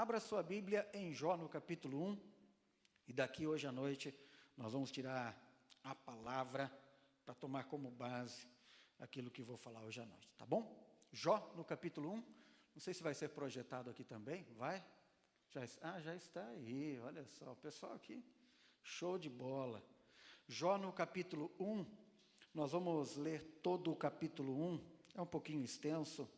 Abra sua Bíblia em Jó no capítulo 1, e daqui hoje à noite nós vamos tirar a palavra para tomar como base aquilo que vou falar hoje à noite, tá bom? Jó no capítulo 1, não sei se vai ser projetado aqui também, vai? Já está aí, olha só, o pessoal aqui, show de bola. Jó no capítulo 1, nós vamos ler todo o capítulo 1, é um pouquinho extenso,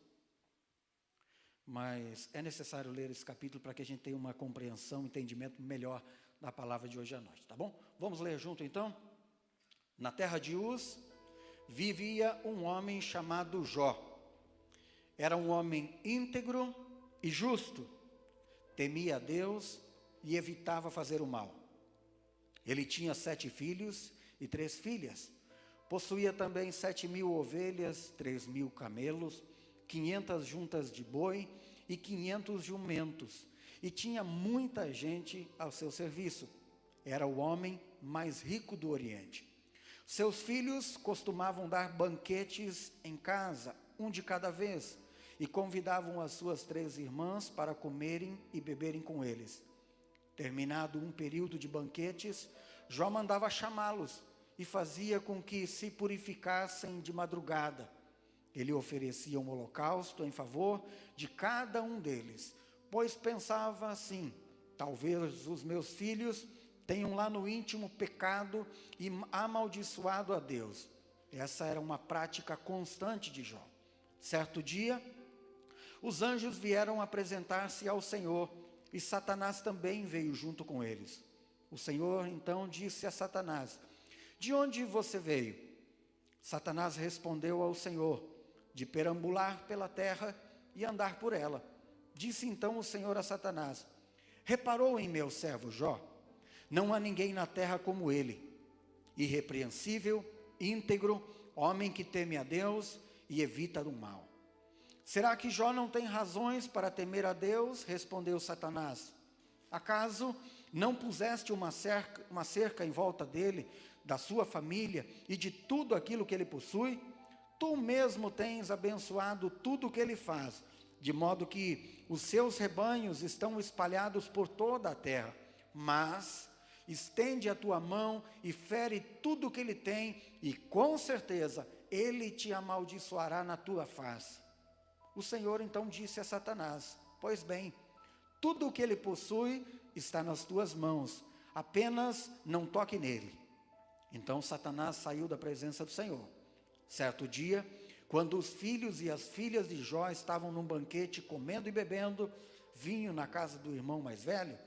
mas é necessário ler esse capítulo para que a gente tenha uma compreensão, um entendimento melhor da palavra de hoje à noite, tá bom? Vamos ler junto então? Na terra de Uz, vivia um homem chamado Jó. Era um homem íntegro e justo, temia a Deus e evitava fazer o mal. Ele tinha 7 filhos e 3 filhas. Possuía também 7.000 ovelhas, 3.000 camelos, 500 juntas de boi e 500 jumentos. E tinha muita gente ao seu serviço. Era o homem mais rico do Oriente. Seus filhos costumavam dar banquetes em casa, um de cada vez, e convidavam as suas 3 irmãs para comerem e beberem com eles. Terminado um período de banquetes, Jó mandava chamá-los e fazia com que se purificassem de madrugada. Ele oferecia um holocausto em favor de cada um deles, pois pensava assim: talvez os meus filhos tenham lá no íntimo pecado e amaldiçoado a Deus. Essa era uma prática constante de Jó. Certo dia, os anjos vieram apresentar-se ao Senhor, e Satanás também veio junto com eles. O Senhor então disse a Satanás: de onde você veio? Satanás respondeu ao Senhor: de perambular pela terra e andar por ela. Disse então o Senhor a Satanás: reparou em meu servo Jó? Não há ninguém na terra como ele, irrepreensível, íntegro, homem que teme a Deus e evita o mal. Será que Jó não tem razões para temer a Deus? Respondeu Satanás. Acaso não puseste uma cerca em volta dele, da sua família e de tudo aquilo que ele possui? Tu mesmo tens abençoado tudo o que ele faz, de modo que os seus rebanhos estão espalhados por toda a terra. Mas estende a tua mão e fere tudo o que ele tem, e com certeza ele te amaldiçoará na tua face. O Senhor então disse a Satanás: pois bem, tudo o que ele possui está nas tuas mãos, apenas não toque nele. Então Satanás saiu da presença do Senhor. Certo dia, quando os filhos e as filhas de Jó estavam num banquete comendo e bebendo vinho na casa do irmão mais velho,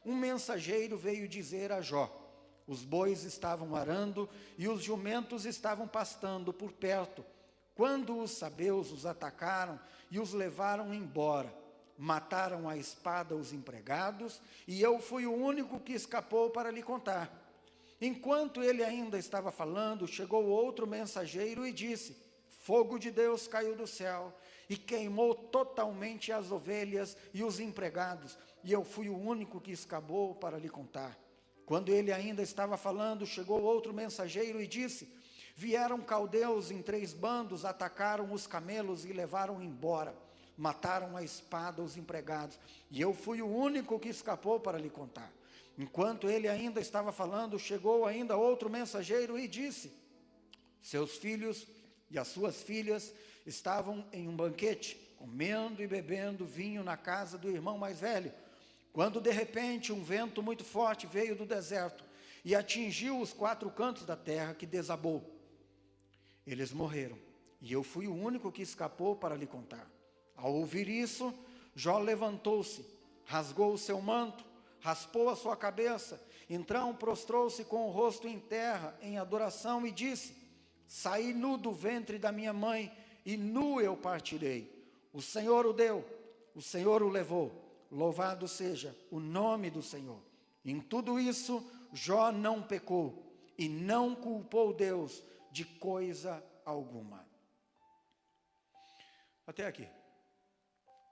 um mensageiro veio dizer a Jó: os bois estavam arando e os jumentos estavam pastando por perto, quando os sabeus os atacaram e os levaram embora. Mataram à espada os empregados, e eu fui o único que escapou para lhe contar. Enquanto ele ainda estava falando, chegou outro mensageiro e disse: fogo de Deus caiu do céu e queimou totalmente as ovelhas e os empregados, e eu fui o único que escapou para lhe contar. Quando ele ainda estava falando, chegou outro mensageiro e disse: vieram caldeus em 3 bandos, atacaram os camelos e levaram embora. Mataram à espada os empregados, e eu fui o único que escapou para lhe contar. Enquanto ele ainda estava falando, chegou ainda outro mensageiro e disse: seus filhos e as suas filhas estavam em um banquete, comendo e bebendo vinho na casa do irmão mais velho, quando de repente um vento muito forte veio do deserto e atingiu os 4 cantos da terra, que desabou. Eles morreram, e eu fui o único que escapou para lhe contar. Ao ouvir isso, Jó levantou-se, rasgou o seu manto, raspou a sua cabeça, então prostrou-se com o rosto em terra, em adoração, e disse: saí nu do ventre da minha mãe, e nu eu partirei. O Senhor o deu, o Senhor o levou, louvado seja o nome do Senhor. Em tudo isso, Jó não pecou, e não culpou Deus de coisa alguma. Até aqui.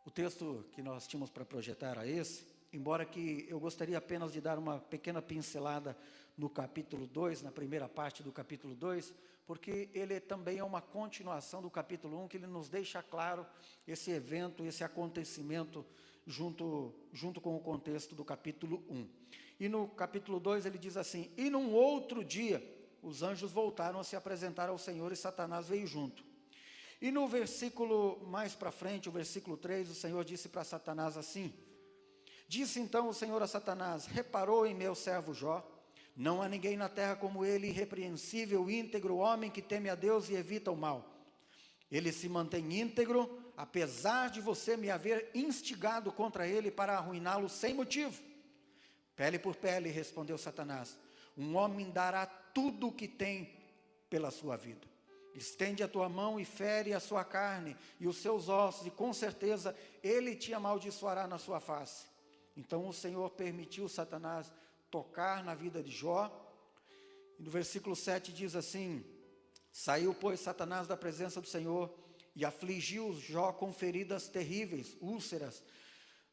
O texto que nós tínhamos para projetar era esse, embora que eu gostaria apenas de dar uma pequena pincelada no capítulo 2, na primeira parte do capítulo 2, porque ele também é uma continuação do capítulo 1, que ele nos deixa claro esse evento, esse acontecimento junto com o contexto do capítulo 1. E no capítulo 2 ele diz assim: e num outro dia, os anjos voltaram a se apresentar ao Senhor e Satanás veio junto. E no versículo mais para frente, o versículo 3, o Senhor disse para Satanás assim: disse então o Senhor a Satanás: reparou em meu servo Jó? Não há ninguém na terra como ele, irrepreensível, íntegro, homem que teme a Deus e evita o mal. Ele se mantém íntegro, apesar de você me haver instigado contra ele para arruiná-lo sem motivo. Pele por pele, respondeu Satanás. Um homem dará tudo o que tem pela sua vida. Estende a tua mão e fere a sua carne e os seus ossos, e com certeza ele te amaldiçoará na sua face. Então o Senhor permitiu Satanás tocar na vida de Jó. E no versículo 7 diz assim: saiu, pois, Satanás da presença do Senhor e afligiu Jó com feridas terríveis, úlceras,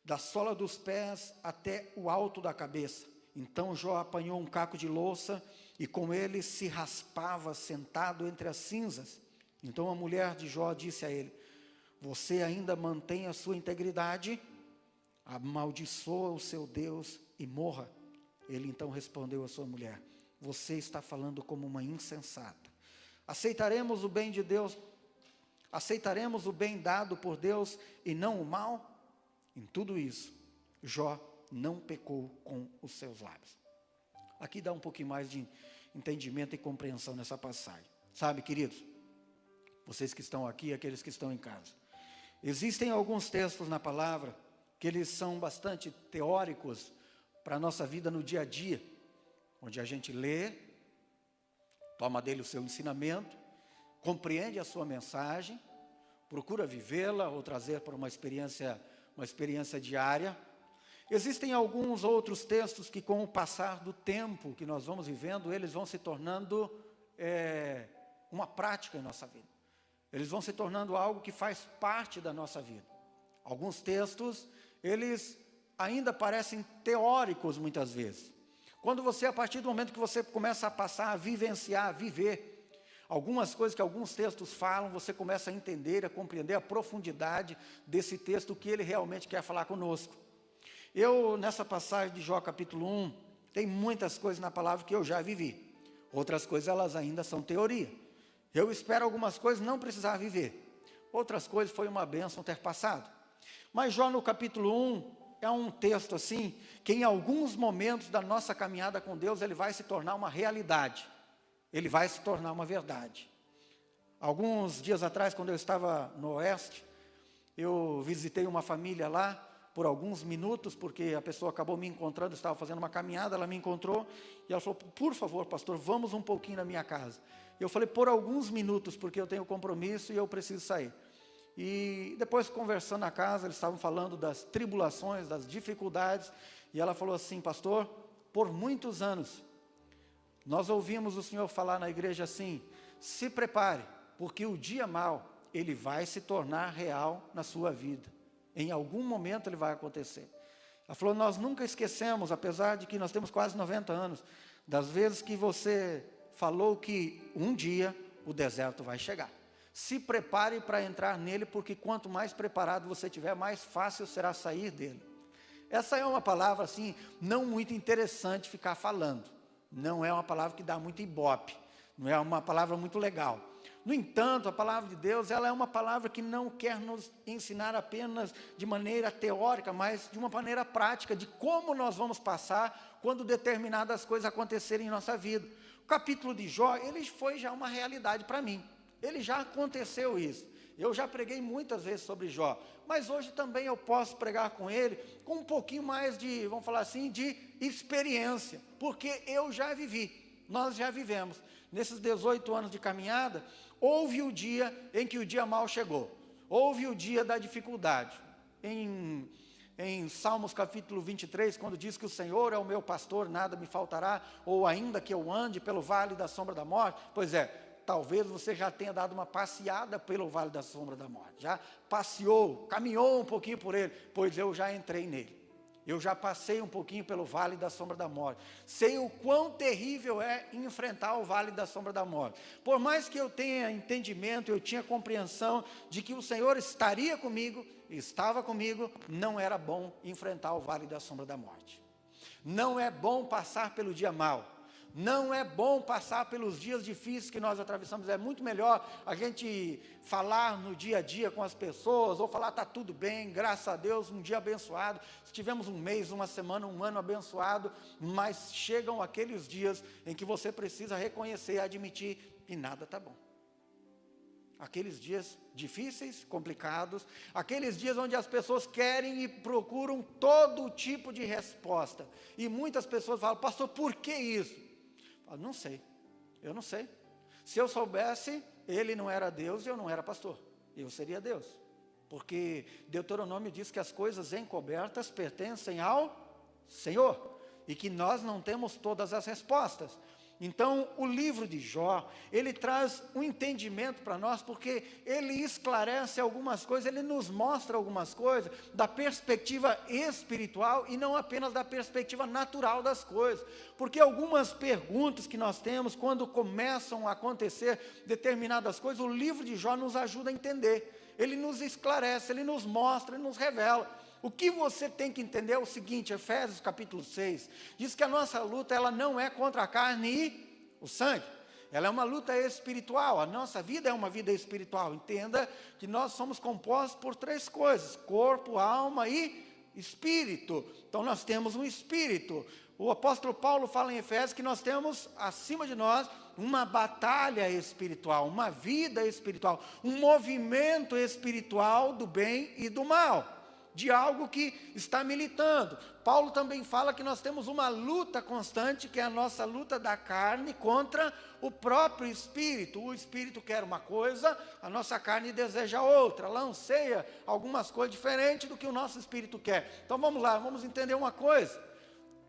da sola dos pés até o alto da cabeça. Então Jó apanhou um caco de louça e com ele se raspava sentado entre as cinzas. Então a mulher de Jó disse a ele: você ainda mantém a sua integridade? Amaldiçoa o seu Deus e morra. Ele então respondeu à sua mulher: você está falando como uma insensata. Aceitaremos o bem de Deus, aceitaremos o bem dado por Deus e não o mal? Em tudo isso, Jó não pecou com os seus lábios. Aqui dá um pouquinho mais de entendimento e compreensão nessa passagem. Sabe, queridos, vocês que estão aqui, aqueles que estão em casa, existem alguns textos na palavra que eles são bastante teóricos para a nossa vida no dia a dia, onde a gente lê, toma dele o seu ensinamento, compreende a sua mensagem, procura vivê-la ou trazer para uma experiência diária. Existem alguns outros textos que, com o passar do tempo que nós vamos vivendo, eles vão se tornando uma prática em nossa vida. Eles vão se tornando algo que faz parte da nossa vida. Alguns textos, eles ainda parecem teóricos muitas vezes. Quando você, a partir do momento que você começa a passar a vivenciar, a viver, algumas coisas que alguns textos falam, você começa a entender, a compreender a profundidade desse texto, o que ele realmente quer falar conosco. Eu, nessa passagem de Jó capítulo 1, tem muitas coisas na palavra que eu já vivi. Outras coisas, elas ainda são teoria. Eu espero algumas coisas não precisar viver. Outras coisas foi uma bênção ter passado. Mas Jó no capítulo 1, é um texto assim, que em alguns momentos da nossa caminhada com Deus, ele vai se tornar uma realidade. Ele vai se tornar uma verdade. Alguns dias atrás, quando eu estava no Oeste, eu visitei uma família lá, por alguns minutos, porque a pessoa acabou me encontrando, estava fazendo uma caminhada, ela me encontrou, e ela falou: por favor, pastor, vamos um pouquinho na minha casa. Eu falei: por alguns minutos, porque eu tenho compromisso e eu preciso sair. E depois, conversando na casa, eles estavam falando das tribulações, das dificuldades, e ela falou assim: pastor, por muitos anos, nós ouvimos o senhor falar na igreja assim: se prepare, porque o dia mau, ele vai se tornar real na sua vida. Em algum momento ele vai acontecer. Ela falou: nós nunca esquecemos, apesar de que nós temos quase 90 anos, das vezes que você falou que um dia o deserto vai chegar. Se prepare para entrar nele, porque quanto mais preparado você tiver, mais fácil será sair dele. Essa é uma palavra assim, não muito interessante ficar falando. Não é uma palavra que dá muito ibope. Não é uma palavra muito legal. No entanto, a palavra de Deus, ela é uma palavra que não quer nos ensinar apenas de maneira teórica, mas de uma maneira prática, de como nós vamos passar quando determinadas coisas acontecerem em nossa vida. O capítulo de Jó, ele foi já uma realidade para mim. Ele já aconteceu isso. Eu já preguei muitas vezes sobre Jó, mas hoje também eu posso pregar com ele com um pouquinho mais de, vamos falar assim, de experiência, porque eu já vivi, nós já vivemos. Nesses 18 anos de caminhada, houve o dia em que o dia mau chegou, houve o dia da dificuldade. Em Salmos capítulo 23, quando diz que o Senhor é o meu pastor, nada me faltará, ou ainda que eu ande pelo vale da sombra da morte, pois é, talvez você já tenha dado uma passeada pelo vale da sombra da morte, já passeou, caminhou um pouquinho por ele, pois eu já entrei nele. Eu já passei um pouquinho pelo vale da sombra da morte. Sei o quão terrível é enfrentar o vale da sombra da morte. Por mais que eu tenha entendimento, eu tinha compreensão de que o Senhor estaria comigo, estava comigo, não era bom enfrentar o vale da sombra da morte. Não é bom passar pelo dia mau. Não é bom passar pelos dias difíceis que nós atravessamos. É muito melhor a gente falar no dia a dia com as pessoas, ou falar, está tudo bem, graças a Deus, um dia abençoado. Se tivemos um mês, uma semana, um ano abençoado, mas chegam aqueles dias em que você precisa reconhecer e admitir que nada está bom. Aqueles dias difíceis, complicados, aqueles dias onde as pessoas querem e procuram todo tipo de resposta. E muitas pessoas falam, pastor, por que isso? Eu não sei, eu não sei. Se eu soubesse, ele não era Deus e eu não era pastor. Eu seria Deus. Porque Deuteronômio diz que as coisas encobertas pertencem ao Senhor. E que nós não temos todas as respostas. Então, o livro de Jó, ele traz um entendimento para nós, porque ele esclarece algumas coisas, ele nos mostra algumas coisas da perspectiva espiritual e não apenas da perspectiva natural das coisas. Porque algumas perguntas que nós temos, quando começam a acontecer determinadas coisas, o livro de Jó nos ajuda a entender. Ele nos esclarece, ele nos mostra, ele nos revela. O que você tem que entender é o seguinte, Efésios capítulo 6, diz que a nossa luta, ela não é contra a carne e o sangue, ela é uma luta espiritual, a nossa vida é uma vida espiritual. Entenda que nós somos compostos por 3 coisas, corpo, alma e espírito. Então nós temos um espírito. O apóstolo Paulo fala em Efésios que nós temos acima de nós uma batalha espiritual, uma vida espiritual, um movimento espiritual do bem e do mal, de algo que está militando. Paulo também fala que nós temos uma luta constante, que é a nossa luta da carne contra o próprio espírito. O espírito quer uma coisa, a nossa carne deseja outra, ela anseia algumas coisas diferentes do que o nosso espírito quer. Então vamos lá, vamos entender uma coisa.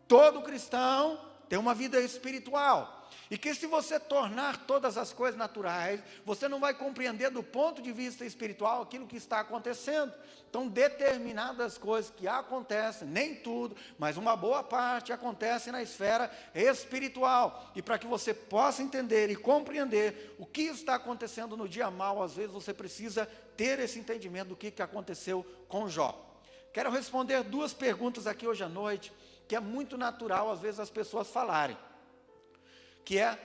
Todo cristão tem uma vida espiritual. E que se você tornar todas as coisas naturais, você não vai compreender do ponto de vista espiritual aquilo que está acontecendo. Então, determinadas coisas que acontecem, nem tudo, mas uma boa parte acontece na esfera espiritual. E para que você possa entender e compreender o que está acontecendo no dia mau, às vezes você precisa ter esse entendimento do que aconteceu com Jó. Quero responder 2 perguntas aqui hoje à noite, que é muito natural às vezes as pessoas falarem. Que é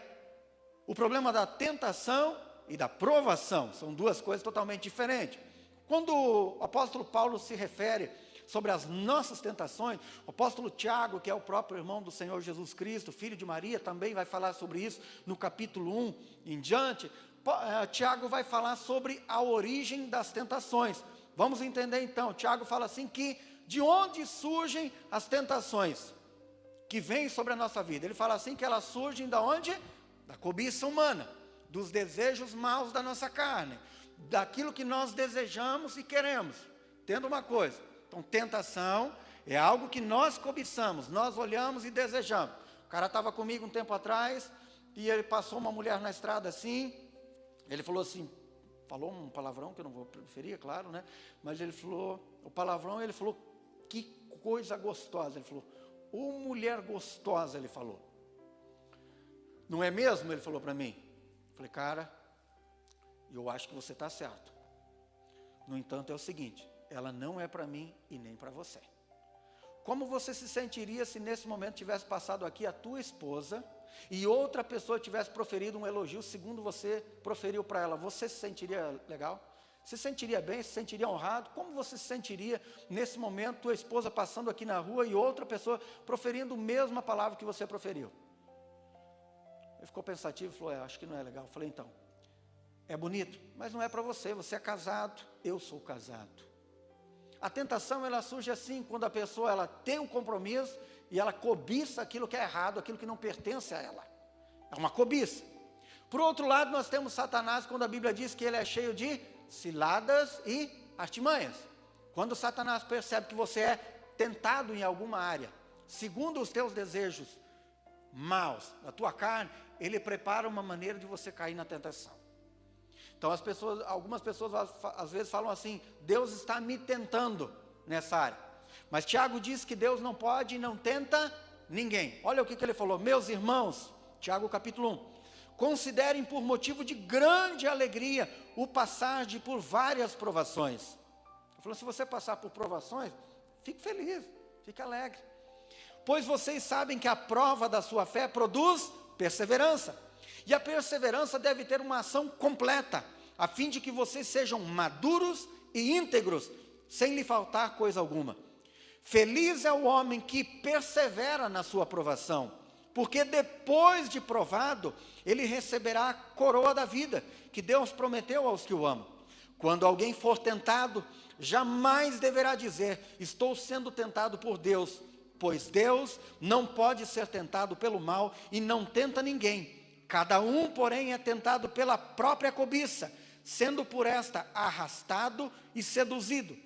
o problema da tentação e da provação. São 2 coisas totalmente diferentes. Quando o apóstolo Paulo se refere sobre as nossas tentações, o apóstolo Tiago, que é o próprio irmão do Senhor Jesus Cristo, filho de Maria, também vai falar sobre isso no capítulo 1 em diante. Tiago vai falar sobre a origem das tentações. Vamos entender então, Tiago fala assim que de onde surgem as tentações que vem sobre a nossa vida. Ele fala assim que elas surgem da onde? Da cobiça humana, dos desejos maus da nossa carne, daquilo que nós desejamos e queremos. Entenda uma coisa, então tentação é algo que nós cobiçamos, nós olhamos e desejamos. O cara estava comigo um tempo atrás, e ele passou uma mulher na estrada assim, ele falou assim, falou um palavrão que eu não vou preferir, é claro, né? Mas ele falou, o palavrão, ele falou, que coisa gostosa, ele falou, ô mulher gostosa, ele falou. Não é mesmo? Ele falou para mim. Falei, cara, eu acho que você está certo. No entanto, é o seguinte, ela não é para mim e nem para você. Como você se sentiria se nesse momento tivesse passado aqui a tua esposa e outra pessoa tivesse proferido um elogio segundo você proferiu para ela? Você se sentiria legal? Se sentiria bem, se sentiria honrado? Como você se sentiria nesse momento, tua esposa passando aqui na rua e outra pessoa proferindo a mesma palavra que você proferiu? Ele ficou pensativo e falou, acho que não é legal. Eu falei, então, é bonito, mas não é para você, você é casado, eu sou casado. A tentação, ela surge assim, quando a pessoa ela tem um compromisso e ela cobiça aquilo que é errado, aquilo que não pertence a ela. É uma cobiça. Por outro lado, nós temos Satanás, quando a Bíblia diz que ele é cheio de ciladas e artimanhas. Quando Satanás percebe que você é tentado em alguma área, segundo os teus desejos maus, da tua carne, ele prepara uma maneira de você cair na tentação. Então algumas pessoas às vezes falam assim, Deus está me tentando nessa área. Mas Tiago diz que Deus não pode e não tenta ninguém. Olha o que ele falou, meus irmãos, Tiago capítulo 1. Considerem por motivo de grande alegria o passar por várias provações. Ele falou, se você passar por provações, fique feliz, fique alegre. Pois vocês sabem que a prova da sua fé produz perseverança. E a perseverança deve ter uma ação completa, a fim de que vocês sejam maduros e íntegros, sem lhe faltar coisa alguma. Feliz é o homem que persevera na sua provação, porque depois de provado, ele receberá a coroa da vida, que Deus prometeu aos que o amam. Quando alguém for tentado, jamais deverá dizer, estou sendo tentado por Deus, pois Deus não pode ser tentado pelo mal e não tenta ninguém. Cada um, porém, é tentado pela própria cobiça, sendo por esta arrastado e seduzido.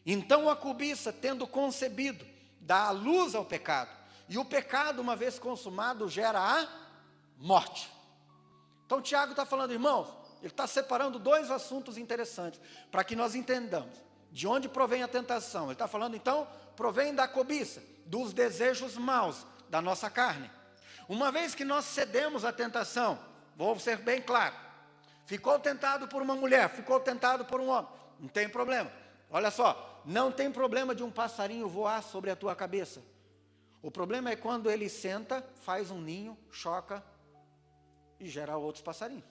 Então a cobiça, tendo concebido, dá a luz ao pecado. E o pecado, uma vez consumado, gera a morte. Então Tiago está falando, irmãos, ele está separando dois assuntos interessantes, para que nós entendamos de onde provém a tentação. Ele está falando, então, provém da cobiça, dos desejos maus da nossa carne. Uma vez que nós cedemos à tentação, vou ser bem claro, ficou tentado por uma mulher, ficou tentado por um homem, não tem problema. Olha só, não tem problema de um passarinho voar sobre a tua cabeça. O problema é quando ele senta, faz um ninho, choca e gera outros passarinhos.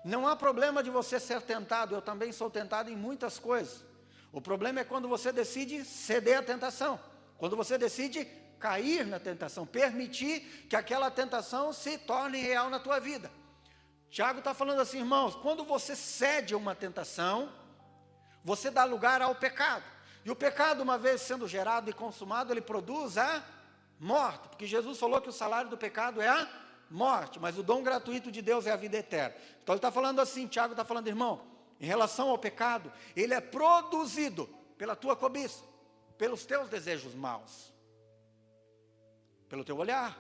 Não há problema de você ser tentado, eu também sou tentado em muitas coisas. O problema é quando você decide ceder à tentação, quando você decide cair na tentação, permitir que aquela tentação se torne real na tua vida. Tiago está falando assim, irmãos, quando você cede a uma tentação, você dá lugar ao pecado. E o pecado, uma vez sendo gerado e consumado, ele produz a morte. Porque Jesus falou que o salário do pecado é a morte, mas o dom gratuito de Deus é a vida eterna. Então ele está falando assim, Tiago está falando, irmão, em relação ao pecado, ele é produzido pela tua cobiça, pelos teus desejos maus. Pelo teu olhar,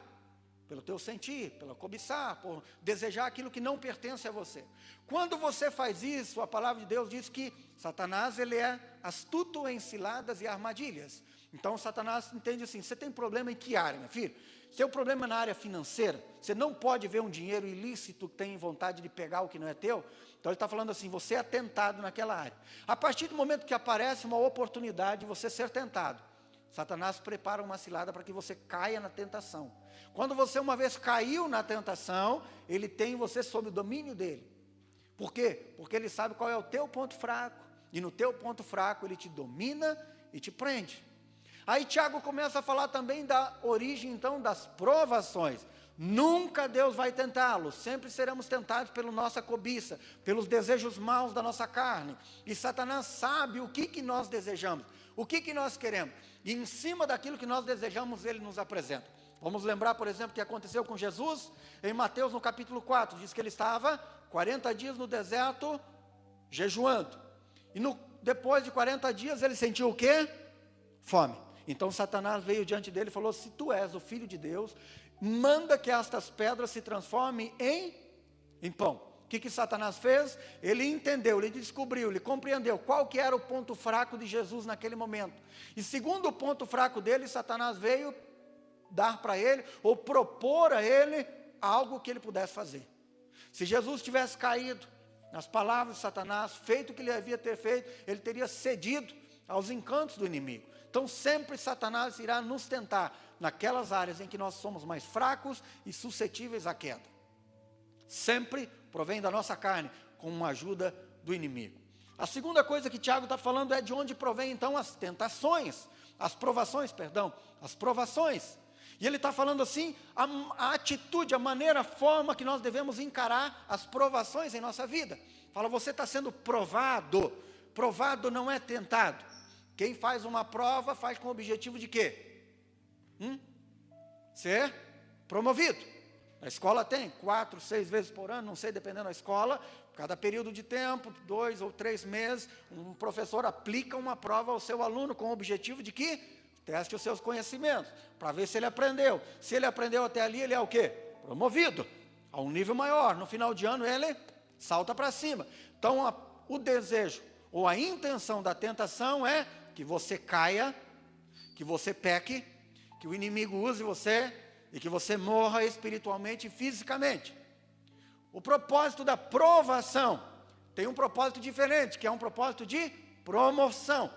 pelo teu sentir, pelo cobiçar, por desejar aquilo que não pertence a você. Quando você faz isso, a palavra de Deus diz que Satanás, ele é astuto em ciladas e armadilhas. Então Satanás entende assim, você tem problema em que área, meu filho? Seu problema é na área financeira, você não pode ver um dinheiro ilícito que tem vontade de pegar o que não é teu. Então ele está falando assim, você é tentado naquela área. A partir do momento que aparece uma oportunidade de você ser tentado, Satanás prepara uma cilada para que você caia na tentação. Quando você uma vez caiu na tentação, ele tem você sob o domínio dele. Por quê? Porque ele sabe qual é o teu ponto fraco. E no teu ponto fraco ele te domina e te prende. Aí Tiago começa a falar também da origem então das provações. Nunca Deus vai tentá-los, sempre seremos tentados pela nossa cobiça, pelos desejos maus da nossa carne. E Satanás sabe o que nós desejamos, o que nós queremos. E em cima daquilo que nós desejamos, ele nos apresenta. Vamos lembrar, por exemplo, o que aconteceu com Jesus, em Mateus no capítulo 4, diz que ele estava 40 dias no deserto, jejuando. E depois de 40 dias, ele sentiu o quê? Fome. Então Satanás veio diante dele e falou, se tu és o Filho de Deus, manda que estas pedras se transformem em pão. O que Satanás fez? Ele entendeu, ele descobriu, ele compreendeu qual que era o ponto fraco de Jesus naquele momento. E segundo o ponto fraco dele, Satanás veio dar para ele, ou propor a ele, algo que ele pudesse fazer. Se Jesus tivesse caído nas palavras de Satanás, feito o que ele havia ter feito, ele teria cedido aos encantos do inimigo. Então sempre Satanás irá nos tentar naquelas áreas em que nós somos mais fracos e suscetíveis à queda. Sempre provém da nossa carne, com uma ajuda do inimigo. A segunda coisa que Tiago está falando é de onde provém então as tentações, as provações. E ele está falando assim, a atitude, a maneira, a forma que nós devemos encarar as provações em nossa vida. Fala, você está sendo provado. Provado não é tentado. Quem faz uma prova faz com o objetivo de quê? Ser promovido. A escola tem 4, 6 vezes por ano, não sei, dependendo da escola, cada período de tempo, 2 ou 3 meses, um professor aplica uma prova ao seu aluno com o objetivo de que teste os seus conhecimentos, para ver se ele aprendeu. Se ele aprendeu até ali, ele é o quê? Promovido a um nível maior. No final de ano, ele salta para cima. Então, o desejo ou a intenção da tentação é que você caia, que você peque, que o inimigo use você e que você morra espiritualmente e fisicamente. O propósito da provação tem um propósito diferente, que é um propósito de promoção.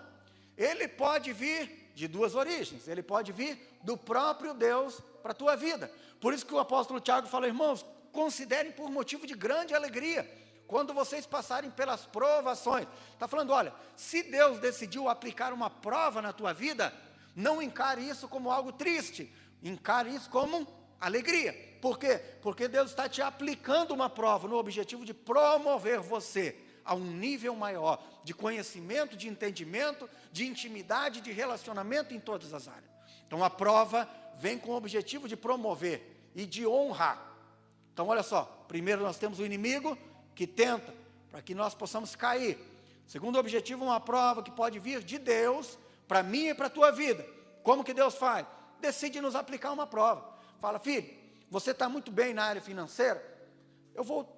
Ele pode vir de duas origens. Ele pode vir do próprio Deus para a tua vida. Por isso que o apóstolo Tiago fala, irmãos, considerem por motivo de grande alegria quando vocês passarem pelas provações. Está falando, olha, se Deus decidiu aplicar uma prova na tua vida, não encare isso como algo triste, encare isso como alegria. Por quê? Porque Deus está te aplicando uma prova no objetivo de promover você a um nível maior de conhecimento, de entendimento, de intimidade, de relacionamento em todas as áreas. Então a prova vem com o objetivo de promover e de honrar. Então olha só, primeiro nós temos o inimigo que tenta para que nós possamos cair. Segundo objetivo, uma prova que pode vir de Deus para mim e para a tua vida. Como que Deus faz? Decide nos aplicar uma prova. Fala, filho, você está muito bem na área financeira, eu vou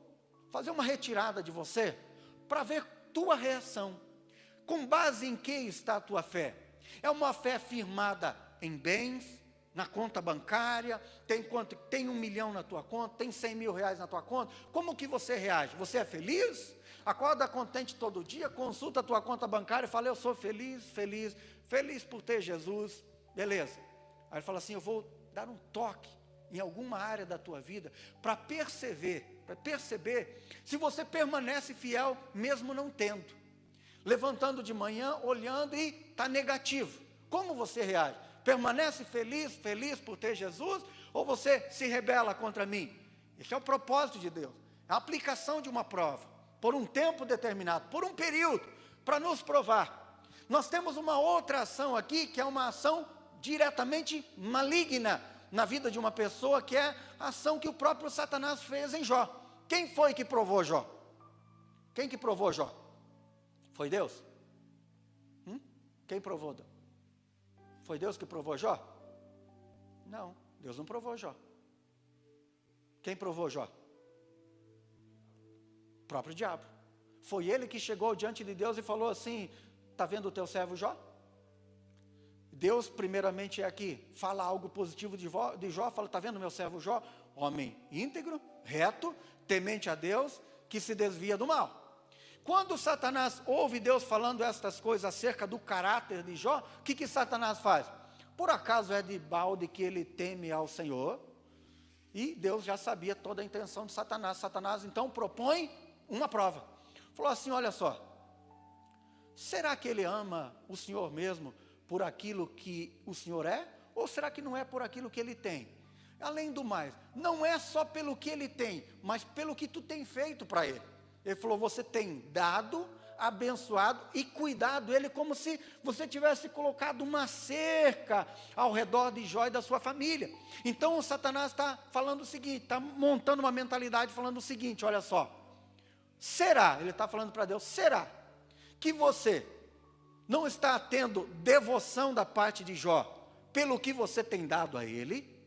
fazer uma retirada de você para ver tua reação. Com base em que está a tua fé? É uma fé firmada em bens, na conta bancária, tem 1 milhão na tua conta, tem 100 mil reais na tua conta, como que você reage? Você é feliz? Acorda contente todo dia, consulta a tua conta bancária e fala, eu sou feliz, feliz, feliz por ter Jesus, beleza. Aí ele fala assim, eu vou dar um toque em alguma área da tua vida, para perceber se você permanece fiel, mesmo não tendo. Levantando de manhã, olhando e está negativo. Como você reage? Permanece feliz por ter Jesus, ou você se rebela contra mim? Esse é o propósito de Deus, a aplicação de uma prova, por um tempo determinado, por um período, para nos provar. Nós temos uma outra ação aqui, que é uma ação diretamente maligna, na vida de uma pessoa, que é a ação que o próprio Satanás fez em Jó. Quem foi que provou Jó? Quem que provou Jó? Foi Deus? Quem provou? Foi Deus que provou Jó? Não, Deus não provou Jó. Quem provou Jó? O próprio diabo. Foi ele que chegou diante de Deus e falou assim, está vendo o teu servo Jó? Deus primeiramente é aqui, fala algo positivo de Jó, fala, está vendo meu servo Jó? Homem íntegro, reto, temente a Deus, que se desvia do mal. Quando Satanás ouve Deus falando estas coisas acerca do caráter de Jó, o que Satanás faz? Por acaso é de balde que ele teme ao Senhor? E Deus já sabia toda a intenção de Satanás. Satanás então propõe uma prova. Falou assim, olha só, será que ele ama o Senhor mesmo por aquilo que o Senhor é? Ou será que não é por aquilo que ele tem? Além do mais, não é só pelo que ele tem, mas pelo que tu tem feito para ele. Ele falou, você tem dado, abençoado e cuidado ele, como se você tivesse colocado uma cerca ao redor de Jó e da sua família. Então o Satanás está falando o seguinte, está montando uma mentalidade falando o seguinte, olha só, será, ele está falando para Deus, será que você não está tendo devoção da parte de Jó pelo que você tem dado a ele?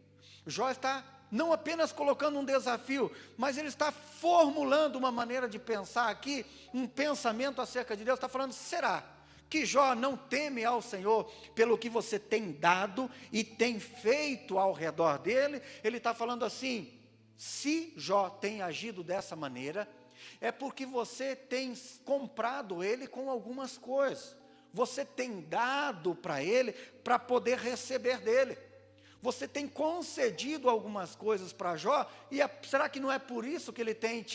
Jó está não apenas colocando um desafio, mas ele está formulando uma maneira de pensar aqui, um pensamento acerca de Deus. Está falando, será que Jó não teme ao Senhor pelo que você tem dado e tem feito ao redor dele? Ele está falando assim, se Jó tem agido dessa maneira, é porque você tem comprado ele com algumas coisas. Você tem dado para ele, para poder receber dele. Você tem concedido algumas coisas para Jó, e será que não é por isso que ele tem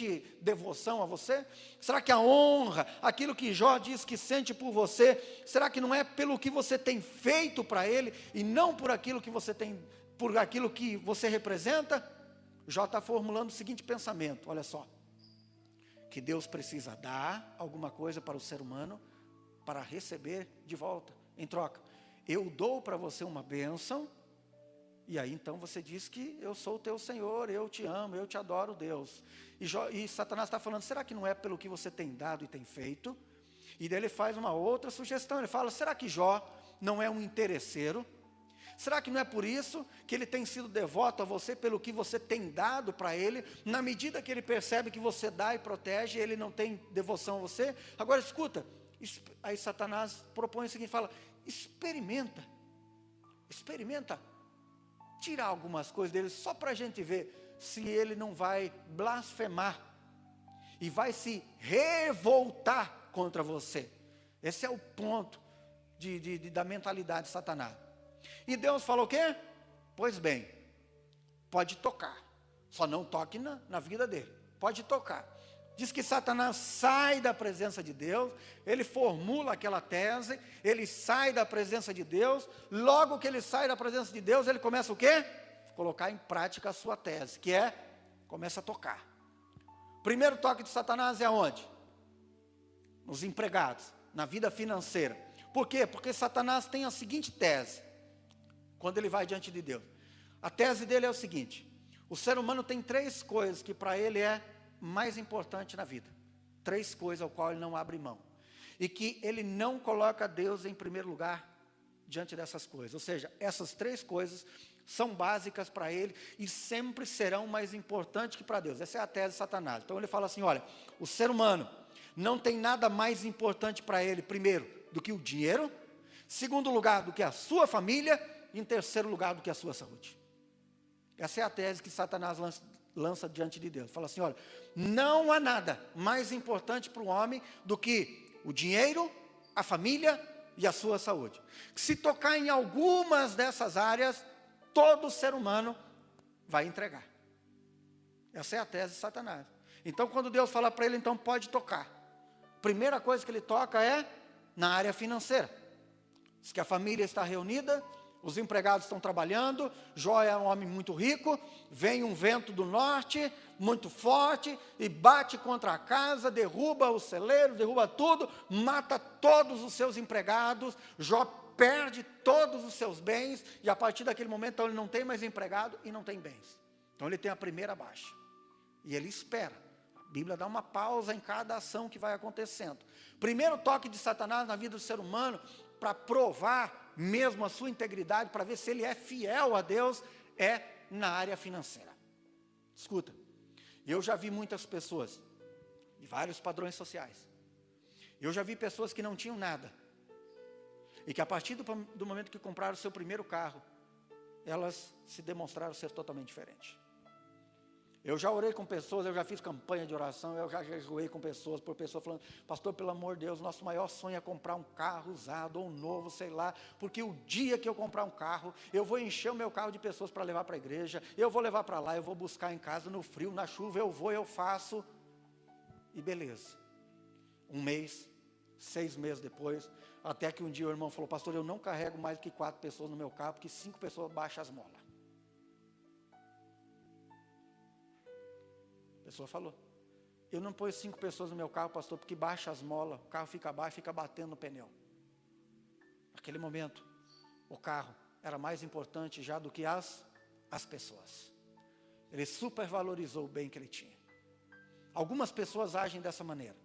devoção a você? Será que a honra, aquilo que Jó diz que sente por você, será que não é pelo que você tem feito para ele, e não por aquilo que você tem, por aquilo que você representa? Jó está formulando o seguinte pensamento, olha só, que Deus precisa dar alguma coisa para o ser humano, para receber de volta, em troca. Eu dou para você uma bênção, e aí então você diz que eu sou o teu Senhor, eu te amo, eu te adoro, Deus. E Satanás está falando, será que não é pelo que você tem dado e tem feito? E daí ele faz uma outra sugestão, ele fala, será que Jó não é um interesseiro? Será que não é por isso que ele tem sido devoto a você, pelo que você tem dado para ele, na medida que ele percebe que você dá e protege, ele não tem devoção a você? Agora escuta, aí Satanás propõe o seguinte, fala, experimenta, tirar algumas coisas dele, só para a gente ver se ele não vai blasfemar, e vai se revoltar contra você. Esse é o ponto da mentalidade de Satanás. E Deus falou o quê? Pois bem, pode tocar, só não toque na vida dele, pode tocar. Diz que Satanás sai da presença de Deus, ele formula aquela tese, ele sai da presença de Deus, logo que ele sai da presença de Deus, ele começa o quê? Colocar em prática a sua tese, que é, começa a tocar. Primeiro toque de Satanás é aonde? Nos empregados, na vida financeira. Por quê? Porque Satanás tem a seguinte tese, quando ele vai diante de Deus. A tese dele é o seguinte: o ser humano tem 3 coisas que para ele é mais importante na vida. 3 coisas ao qual ele não abre mão. E que ele não coloca Deus em primeiro lugar diante dessas coisas. Ou seja, essas 3 coisas são básicas para ele e sempre serão mais importantes que para Deus. Essa é a tese de Satanás. Então ele fala assim, olha, o ser humano não tem nada mais importante para ele, primeiro, do que o dinheiro, segundo lugar, do que a sua família, e em terceiro lugar, do que a sua saúde. Essa é a tese que Satanás lança diante de Deus. Fala assim, olha, não há nada mais importante para o homem do que o dinheiro, a família e a sua saúde. Se tocar em algumas dessas áreas, todo ser humano vai entregar. Essa é a tese de Satanás. Então, quando Deus fala para ele, então pode tocar. Primeira coisa que ele toca é na área financeira. Diz que a família está reunida, os empregados estão trabalhando, Jó é um homem muito rico, vem um vento do norte, muito forte, e bate contra a casa, derruba o celeiro, derruba tudo, mata todos os seus empregados, Jó perde todos os seus bens, e a partir daquele momento então, ele não tem mais empregado e não tem bens. Então ele tem a primeira baixa, e ele espera. A Bíblia dá uma pausa em cada ação que vai acontecendo. Primeiro toque de Satanás na vida do ser humano, para provar mesmo a sua integridade, para ver se ele é fiel a Deus, é na área financeira. Escuta, eu já vi muitas pessoas, de vários padrões sociais, eu já vi pessoas que não tinham nada, e que a partir do momento que compraram o seu primeiro carro, elas se demonstraram ser totalmente diferentes. Eu já orei com pessoas, eu já fiz campanha de oração, eu já jejuei com pessoas, por pessoas falando, pastor, pelo amor de Deus, nosso maior sonho é comprar um carro usado, ou novo, sei lá, porque o dia que eu comprar um carro, eu vou encher o meu carro de pessoas para levar para a igreja, eu vou levar para lá, eu vou buscar em casa, no frio, na chuva, eu vou, eu faço, e beleza. 1 mês, 6 meses depois, até que um dia o irmão falou, pastor, eu não carrego mais do que 4 pessoas no meu carro, porque 5 pessoas baixam as molas. A pessoa falou, eu não ponho 5 pessoas no meu carro, pastor, porque baixa as molas, o carro fica baixo, fica batendo no pneu. Naquele momento, o carro era mais importante já do que as pessoas. Ele supervalorizou o bem que ele tinha. Algumas pessoas agem dessa maneira.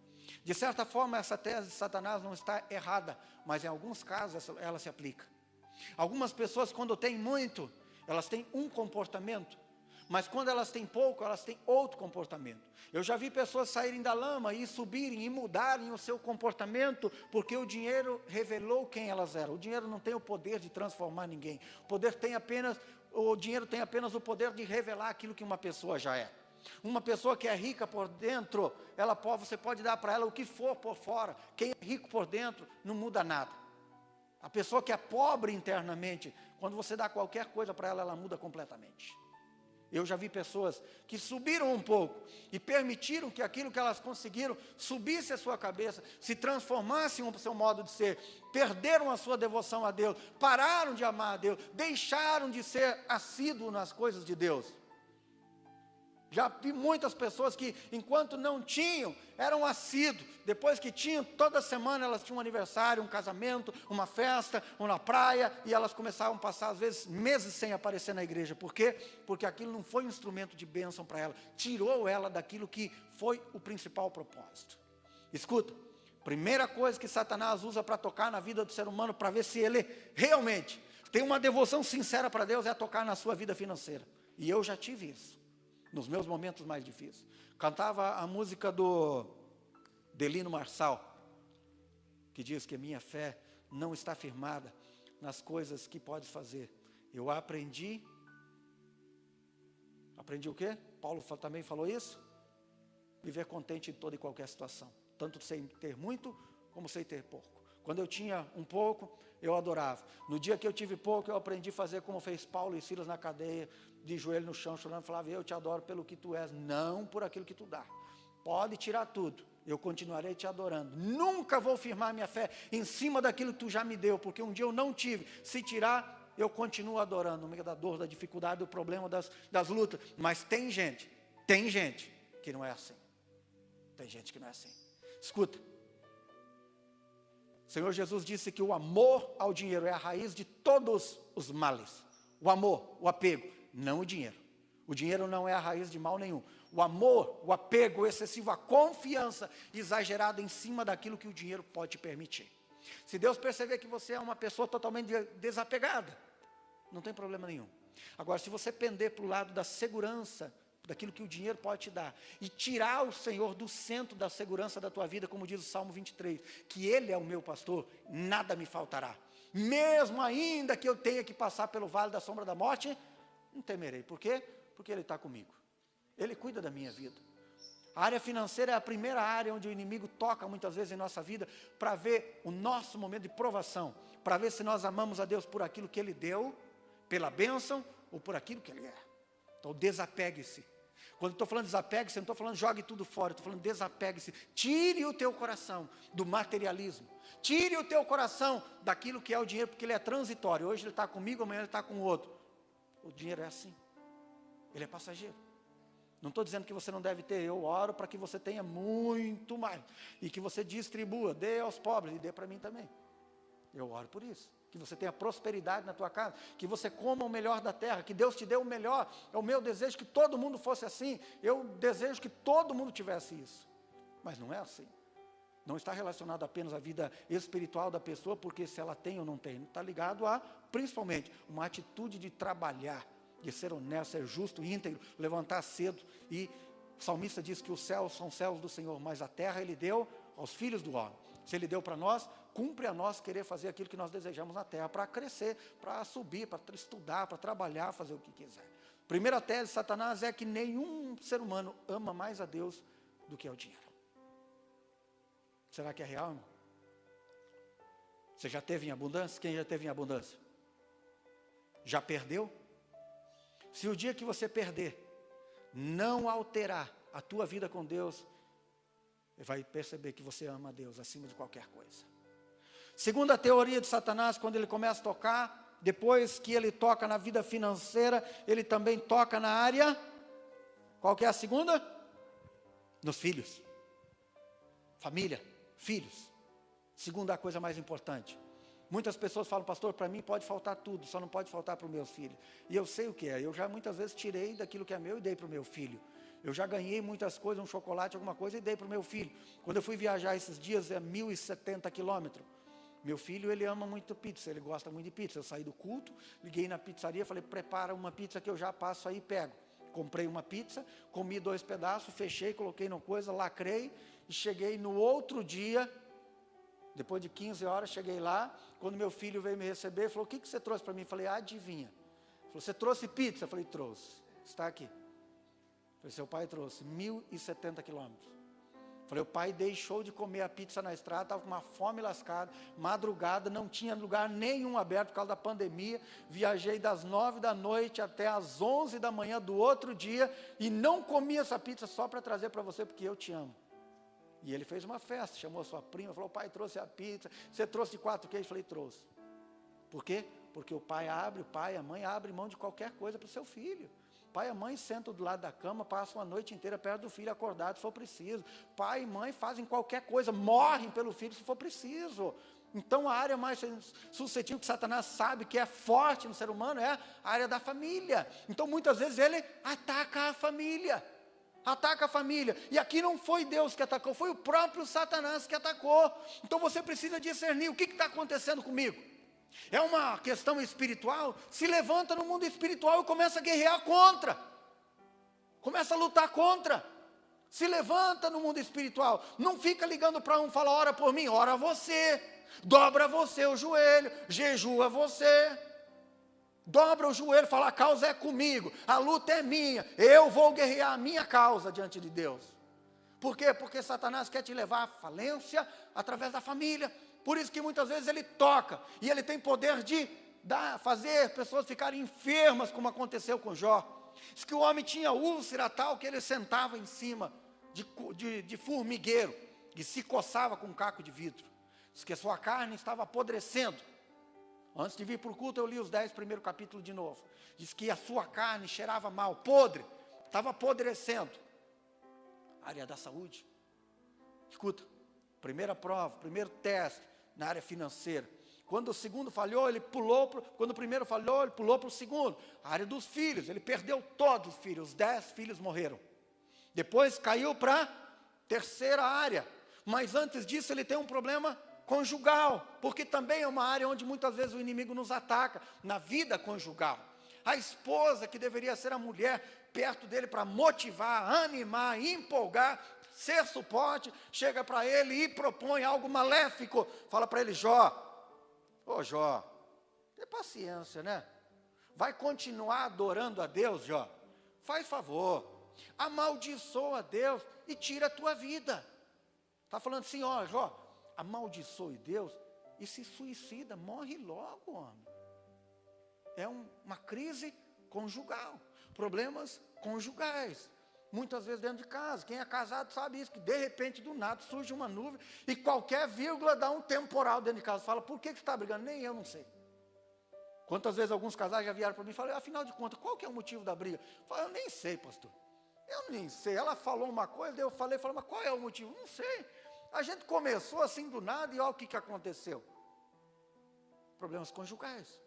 De certa forma, essa tese de Satanás não está errada, mas em alguns casos ela se aplica. Algumas pessoas, quando têm muito, elas têm um comportamento, mas quando elas têm pouco, elas têm outro comportamento. Eu já vi pessoas saírem da lama e subirem e mudarem o seu comportamento, porque o dinheiro revelou quem elas eram. O dinheiro não tem o poder de transformar ninguém. O dinheiro tem apenas o poder de revelar aquilo que uma pessoa já é. Uma pessoa que é rica por dentro, você pode dar para ela o que for por fora. Quem é rico por dentro, não muda nada. A pessoa que é pobre internamente, quando você dá qualquer coisa para ela, ela muda completamente. Eu já vi pessoas que subiram um pouco e permitiram que aquilo que elas conseguiram subisse a sua cabeça, se transformasse no seu modo de ser, perderam a sua devoção a Deus, pararam de amar a Deus, deixaram de ser assíduos nas coisas de Deus. Já vi muitas pessoas que, enquanto não tinham, eram assíduos. Depois que tinham, toda semana elas tinham um aniversário, um casamento, uma festa, ou na praia, e elas começavam a passar, às vezes, meses sem aparecer na igreja. Por quê? Porque aquilo não foi um instrumento de bênção para ela. Tirou ela daquilo que foi o principal propósito. Escuta, primeira coisa que Satanás usa para tocar na vida do ser humano, para ver se ele realmente tem uma devoção sincera para Deus, é tocar na sua vida financeira. E eu já tive isso nos meus momentos mais difíceis. Cantava a música do Delino Marçal, que diz que minha fé não está firmada nas coisas que podes fazer. Eu aprendi o quê? Paulo também falou isso? Viver contente em toda e qualquer situação, tanto sem ter muito, como sem ter pouco. Quando eu tinha um pouco, eu adorava. No dia que eu tive pouco, eu aprendi a fazer como fez Paulo e Silas na cadeia, de joelho no chão, chorando, falava, eu te adoro pelo que tu és, não por aquilo que tu dá. Pode tirar tudo, eu continuarei te adorando. Nunca vou firmar minha fé em cima daquilo que tu já me deu, porque um dia eu não tive. Se tirar, eu continuo adorando, no meio da dor, da dificuldade, do problema, das lutas. Mas tem gente que não é assim. Tem gente que não é assim. Escuta. O Senhor Jesus disse que o amor ao dinheiro é a raiz de todos os males. O amor, o apego, não o dinheiro. O dinheiro não é a raiz de mal nenhum. O amor, o apego excessivo, a confiança exagerada em cima daquilo que o dinheiro pode te permitir. Se Deus perceber que você é uma pessoa totalmente desapegada, não tem problema nenhum. Agora, se você pender para o lado da segurança, daquilo que o dinheiro pode te dar, e tirar o Senhor do centro da segurança da tua vida, como diz o Salmo 23, que Ele é o meu pastor, nada me faltará. Mesmo ainda que eu tenha que passar pelo vale da sombra da morte, não temerei. Por quê? Porque Ele está comigo. Ele cuida da minha vida. A área financeira é a primeira área onde o inimigo toca muitas vezes em nossa vida, para ver o nosso momento de provação, para ver se nós amamos a Deus por aquilo que Ele deu, pela bênção, ou por aquilo que Ele é. Então desapegue-se. Quando eu estou falando desapegue-se, eu não estou falando jogue tudo fora, eu estou falando desapegue-se. Tire o teu coração do materialismo. Tire o teu coração daquilo que é o dinheiro, porque ele é transitório. Hoje ele está comigo, amanhã ele está com o outro. O dinheiro é assim. Ele é passageiro. Não estou dizendo que você não deve ter, eu oro para que você tenha muito mais. E que você distribua, dê aos pobres e dê para mim também. Eu oro por isso. Que você tenha prosperidade na tua casa, que você coma o melhor da terra, que Deus te dê o melhor. É o meu desejo que todo mundo fosse assim. Eu desejo que todo mundo tivesse isso. Mas não é assim. Não está relacionado apenas à vida espiritual da pessoa, porque se ela tem ou não tem. Está ligado a, principalmente, uma atitude de trabalhar, de ser honesto, ser justo, íntegro, levantar cedo. E o salmista diz que os céus são céus do Senhor, mas a terra Ele deu aos filhos do homem. Se Ele deu para nós, cumpre a nós querer fazer aquilo que nós desejamos na terra, para crescer, para subir, para estudar, para trabalhar, fazer o que quiser. Primeira tese de Satanás é que nenhum ser humano ama mais a Deus do que o dinheiro. Será que é real, irmão? Você já teve em abundância? Quem já teve em abundância? Já perdeu? Se o dia que você perder, não alterar a tua vida com Deus, você vai perceber que você ama a Deus acima de qualquer coisa. Segunda teoria de Satanás, quando ele começa a tocar, depois que ele toca na vida financeira, ele também toca na área, qual que é a segunda? Nos filhos. Família, filhos. Segunda coisa mais importante. Muitas pessoas falam, pastor, para mim pode faltar tudo, só não pode faltar para os meus filhos. E eu sei o que é, eu já muitas vezes tirei daquilo que é meu e dei para o meu filho. Eu já ganhei muitas coisas, um chocolate, alguma coisa, e dei para o meu filho. Quando eu fui viajar esses dias, é 1.070 quilômetros. Meu filho, ele ama muito pizza, ele gosta muito de pizza. Eu saí do culto, liguei na pizzaria, falei, prepara uma pizza que eu já passo aí e pego. Comprei uma pizza, comi 2 pedaços, fechei, coloquei numa coisa, lacrei, e cheguei no outro dia, depois de 15 horas, cheguei lá, quando meu filho veio me receber, falou, o que você trouxe para mim? Falei, adivinha. Falou, você trouxe pizza? Falei, trouxe, está aqui. Falei, seu pai trouxe 1.070 quilômetros. Falei, o pai deixou de comer a pizza na estrada, estava com uma fome lascada, madrugada, não tinha lugar nenhum aberto por causa da pandemia, viajei das 9 da noite até as 11 da manhã do outro dia, e não comi essa pizza só para trazer para você, porque eu te amo. E ele fez uma festa, chamou a sua prima, falou, o pai trouxe a pizza, você trouxe de 4 queijos? Falei, trouxe. Por quê? Porque o pai, a mãe abre mão de qualquer coisa para o seu filho. Pai e mãe sentam do lado da cama, passam a noite inteira perto do filho acordado, se for preciso. Pai e mãe fazem qualquer coisa, morrem pelo filho se for preciso. Então a área mais suscetível que Satanás sabe que é forte no ser humano é a área da família. Então muitas vezes ele ataca a família. Ataca a família. E aqui não foi Deus que atacou, foi o próprio Satanás que atacou. Então você precisa discernir o que está acontecendo comigo. É uma questão espiritual? Se levanta no mundo espiritual e começa a guerrear contra. Começa a lutar contra. Se levanta no mundo espiritual. Não fica ligando para um, fala, ora por mim, ora você. Dobra você o joelho, jejua você. Dobra o joelho, fala, a causa é comigo, a luta é minha, eu vou guerrear a minha causa diante de Deus. Por quê? Porque Satanás quer te levar à falência através da família. Por isso que muitas vezes ele toca, e ele tem poder de fazer pessoas ficarem enfermas, como aconteceu com Jó. Diz que o homem tinha úlcera tal que ele sentava em cima de formigueiro, e se coçava com um caco de vidro. Diz que a sua carne estava apodrecendo. Antes de vir para o culto, eu li os 10 primeiros capítulos de novo. Diz que a sua carne cheirava mal, podre, estava apodrecendo. Área da saúde. Escuta, primeira prova, primeiro teste na área financeira. Quando o segundo falhou, ele pulou, quando o primeiro falhou, ele pulou para o segundo. A área dos filhos, ele perdeu todos os filhos, os 10 filhos morreram. Depois caiu para a terceira área. Mas antes disso ele tem um problema conjugal, porque também é uma área onde muitas vezes o inimigo nos ataca, na vida conjugal. A esposa, que deveria ser a mulher perto dele para motivar, animar, empolgar, ser suporte, chega para ele e propõe algo maléfico. Fala para ele: Jó, ô Jó, tenha paciência, né? Vai continuar adorando a Deus, Jó? Faz favor, amaldiçoa a Deus e tira a tua vida. Está falando assim: ó Jó, amaldiçoe Deus e se suicida, morre logo, homem. É uma crise conjugal, problemas conjugais, muitas vezes dentro de casa. Quem é casado sabe isso, que de repente do nada surge uma nuvem e qualquer vírgula dá um temporal dentro de casa. Fala: por que você está brigando? Nem eu não sei. Quantas vezes alguns casais já vieram para mim e falaram: afinal de contas, qual que é o motivo da briga? Eu falei: eu nem sei, pastor, eu nem sei. Ela falou uma coisa, eu falei, mas qual é o motivo? Não sei. A gente começou assim do nada e olha o que aconteceu. Problemas conjugais.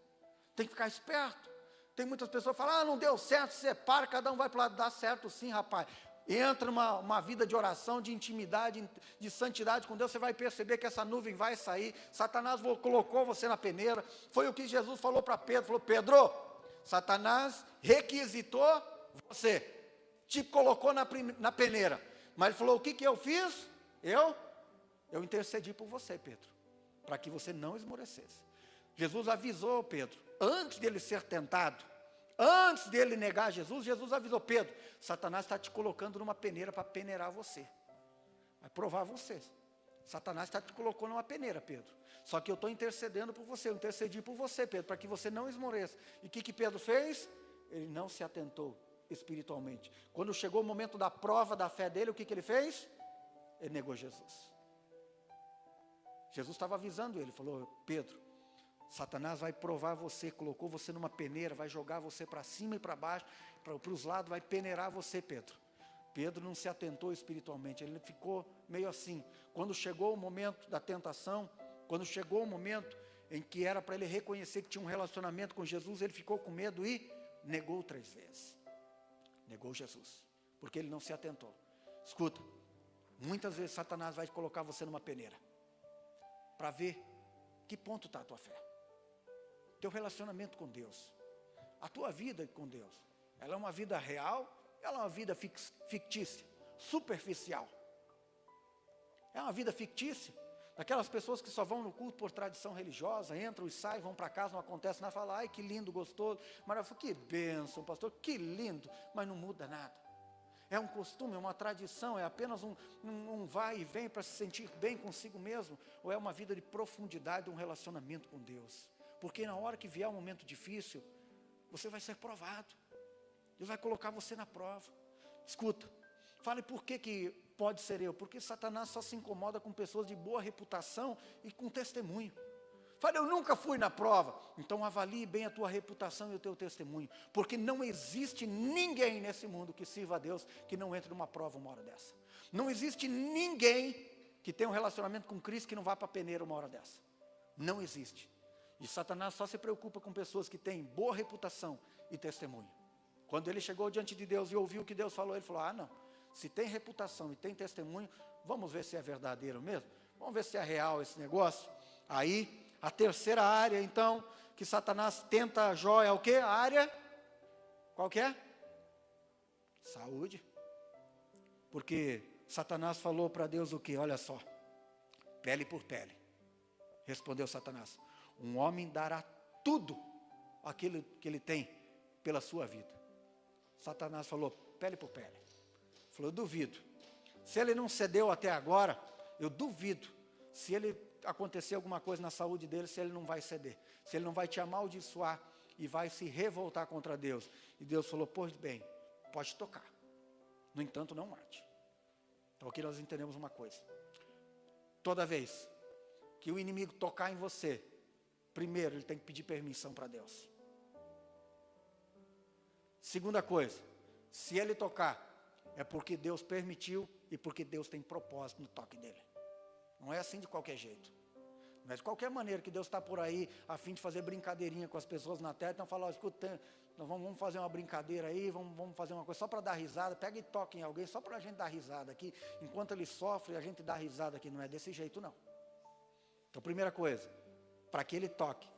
Tem que ficar esperto. Tem muitas pessoas que falam: não deu certo, separa, cada um vai para o lado. Dá certo sim, rapaz. Entra uma vida de oração, de intimidade, de santidade com Deus, você vai perceber que essa nuvem vai sair. Satanás colocou você na peneira. Foi o que Jesus falou para Pedro. Falou: Pedro, Satanás requisitou você, te colocou na peneira. Mas ele falou: o que eu fiz? Eu intercedi por você, Pedro, para que você não esmorecesse. Jesus avisou Pedro, antes dele ser tentado, antes dele negar Jesus, Jesus avisou: Pedro, Satanás está te colocando numa peneira para peneirar você, vai provar você. Satanás te colocou numa peneira, Pedro, só que eu estou intercedendo por você, eu intercedi por você, Pedro, para que você não esmoreça. E o que Pedro fez? Ele não se atentou espiritualmente. Quando chegou o momento da prova da fé dele, o que ele fez? Ele negou Jesus. Jesus estava avisando ele, falou: Pedro, Satanás vai provar você, colocou você numa peneira, vai jogar você para cima e para baixo, para os lados, vai peneirar você, Pedro. Pedro não se atentou espiritualmente, ele ficou meio assim. Quando chegou o momento da tentação, quando chegou o momento em que era para ele reconhecer que tinha um relacionamento com Jesus, ele ficou com medo e negou 3 vezes. Negou Jesus, porque ele não se atentou. Escuta, muitas vezes Satanás vai colocar você numa peneira, para ver que ponto está a tua fé, teu relacionamento com Deus, a tua vida com Deus. Ela é uma vida real, ela é uma vida fictícia, superficial. É uma vida fictícia, daquelas pessoas que só vão no culto por tradição religiosa, entram e saem, vão para casa, não acontece nada, falam: ai, que lindo, gostoso, maravilhoso, que bênção, pastor, que lindo, mas não muda nada. É um costume, é uma tradição, é apenas um vai e vem para se sentir bem consigo mesmo, ou é uma vida de profundidade, um relacionamento com Deus? Porque na hora que vier um momento difícil, você vai ser provado. Deus vai colocar você na prova. Escuta, fale: por que pode ser eu? Porque Satanás só se incomoda com pessoas de boa reputação e com testemunho. Fale: eu nunca fui na prova. Então avalie bem a tua reputação e o teu testemunho, porque não existe ninguém nesse mundo que sirva a Deus que não entre numa prova uma hora dessa. Não existe ninguém que tenha um relacionamento com Cristo que não vá para a peneira uma hora dessa. Não existe. E Satanás só se preocupa com pessoas que têm boa reputação e testemunho. Quando ele chegou diante de Deus e ouviu o que Deus falou, ele falou: ah, não, se tem reputação e tem testemunho, vamos ver se é verdadeiro mesmo, vamos ver se é real esse negócio. Aí, a terceira área, então, que Satanás tenta Jó é o quê? A área, qual que é? Saúde. Porque Satanás falou para Deus o quê? Olha só, pele por pele. Respondeu Satanás: um homem dará tudo aquilo que ele tem pela sua vida. Satanás falou: pele por pele. Falou: eu duvido. Se ele não cedeu até agora, eu duvido. Se ele acontecer alguma coisa na saúde dele se ele não vai ceder, se ele não vai te amaldiçoar e vai se revoltar contra Deus. E Deus falou, pois bem, pode tocar, no entanto não mate. Então aqui nós entendemos uma coisa: toda vez que o inimigo tocar em você, primeiro ele tem que pedir permissão para Deus. Segunda coisa, se ele tocar, é porque Deus permitiu e porque Deus tem propósito no toque dele. Não é assim de qualquer jeito. Não é de qualquer maneira que Deus está por aí a fim de fazer brincadeirinha com as pessoas na terra. Então fala, escuta, nós vamos fazer uma brincadeira aí, vamos fazer uma coisa só para dar risada. Pega e toca em alguém só para a gente dar risada aqui. Enquanto ele sofre, a gente dá risada aqui. Não é desse jeito não. Então primeira coisa, para que ele toque,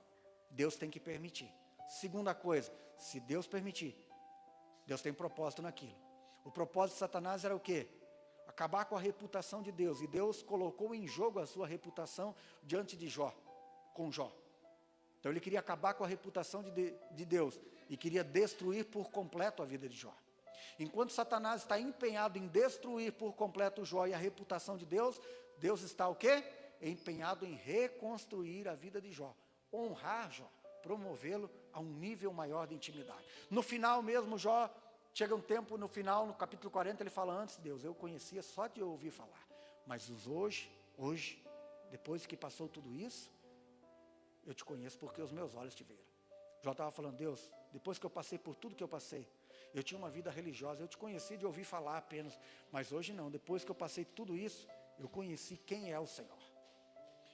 Deus tem que permitir. Segunda coisa, se Deus permitir, Deus tem propósito naquilo. O propósito de Satanás era o quê? Acabar com a reputação de Deus. E Deus colocou em jogo a sua reputação diante de Jó, com Jó. Então ele queria acabar com a reputação de Deus e queria destruir por completo a vida de Jó. Enquanto Satanás está empenhado em destruir por completo Jó e a reputação de Deus, Deus está o quê? Empenhado em reconstruir a vida de Jó, honrar Jó, promovê-lo a um nível maior de intimidade. No final mesmo, Jó, chega um tempo no final, no capítulo 40, ele fala, antes Deus, eu conhecia só de ouvir falar, mas hoje, depois que passou tudo isso, eu te conheço porque os meus olhos te viram. Jó estava falando, Deus, depois que eu passei por tudo que eu passei, eu tinha uma vida religiosa, eu te conheci de ouvir falar apenas, mas hoje não, depois que eu passei tudo isso, eu conheci quem é o Senhor.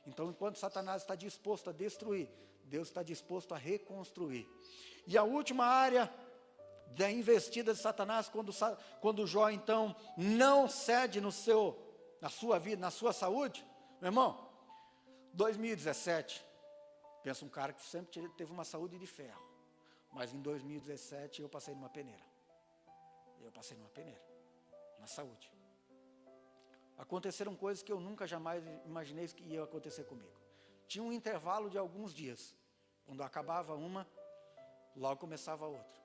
Então, enquanto Satanás está disposto a destruir, Deus está disposto a reconstruir. E a última área da investida de Satanás, quando Jó, então, não cede na sua vida, na sua saúde, meu irmão, 2017, pensa um cara que sempre teve uma saúde de ferro, mas em 2017 eu passei numa peneira. Na saúde. Aconteceram coisas que eu nunca jamais imaginei que ia acontecer comigo. Tinha um intervalo de alguns dias. Quando acabava uma, logo começava a outra.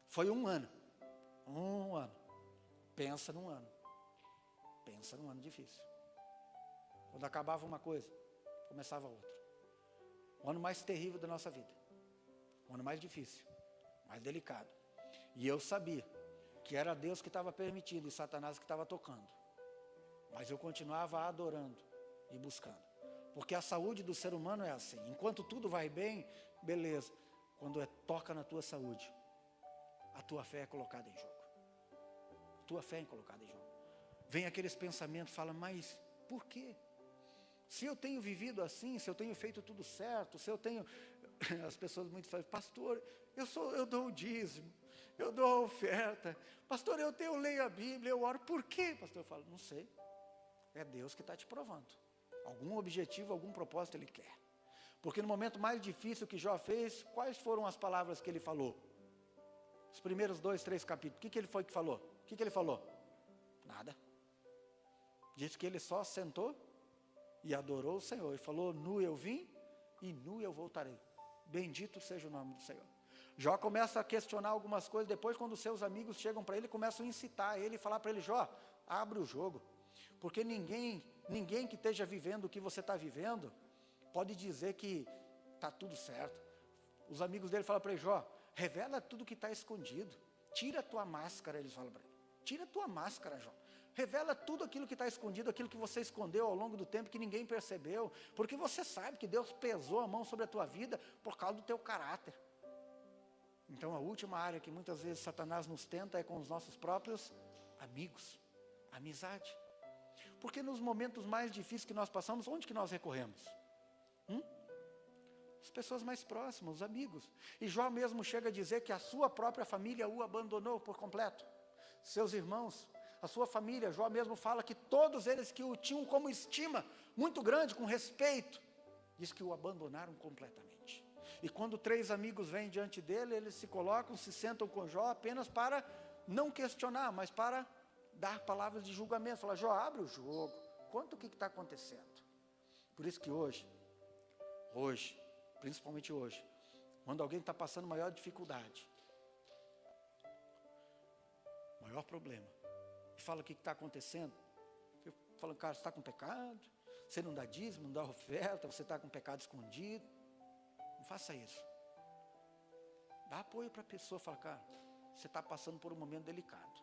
Foi um ano. Pensa num ano difícil. Quando acabava uma coisa, começava outra. O ano mais terrível da nossa vida. O ano mais difícil, mais delicado. E eu sabia que era Deus que estava permitindo e Satanás que estava tocando. Mas eu continuava adorando e buscando. Porque a saúde do ser humano é assim. Enquanto tudo vai bem, beleza. Quando toca na tua saúde, a tua fé é colocada em jogo. Vem aqueles pensamentos, fala, mas por quê? Se eu tenho vivido assim, se eu tenho feito tudo certo, se eu tenho... As pessoas muito falam, pastor, eu dou o dízimo, eu dou a oferta. Pastor, eu leio a Bíblia, eu oro. Por quê? Pastor, eu falo, não sei. É Deus que está te provando. Algum objetivo, algum propósito Ele quer. Porque no momento mais difícil que Jó fez, quais foram as palavras que ele falou? Os primeiros 2, 3 capítulos. O que ele foi que falou? O que ele falou? Nada. Diz que ele só sentou e adorou o Senhor. E falou, nu eu vim e nu eu voltarei. Bendito seja o nome do Senhor. Jó começa a questionar algumas coisas. Depois, quando seus amigos chegam para ele, começam a incitar ele e falar para ele, Jó, abre o jogo. Porque ninguém que esteja vivendo o que você está vivendo, pode dizer que está tudo certo. Os amigos dele falam para ele, Jó, revela tudo que está escondido. Tira a tua máscara, eles falam para ele. Tira a tua máscara, Jó. Revela tudo aquilo que está escondido, aquilo que você escondeu ao longo do tempo, que ninguém percebeu. Porque você sabe que Deus pesou a mão sobre a tua vida por causa do teu caráter. Então a última área que muitas vezes Satanás nos tenta é com os nossos próprios amigos. Amizade. Porque nos momentos mais difíceis que nós passamos, onde que nós recorremos? As pessoas mais próximas, os amigos. E Jó mesmo chega a dizer que a sua própria família o abandonou por completo. Seus irmãos, a sua família, Jó mesmo fala que todos eles que o tinham como estima, muito grande, com respeito, diz que o abandonaram completamente. E quando 3 amigos vêm diante dele, eles se colocam, se sentam com Jó apenas para não questionar, mas para dar palavras de julgamento. Falar, Jó, abre o jogo, conta o que está acontecendo. Por isso que hoje, principalmente hoje, quando alguém está passando maior dificuldade, maior problema, e fala o que está acontecendo, eu falo, cara, você está com pecado? você não dá dízimo, não dá oferta, você está com pecado escondido. Não faça isso. Dá apoio para a pessoa, fala, cara, você está passando por um momento delicado.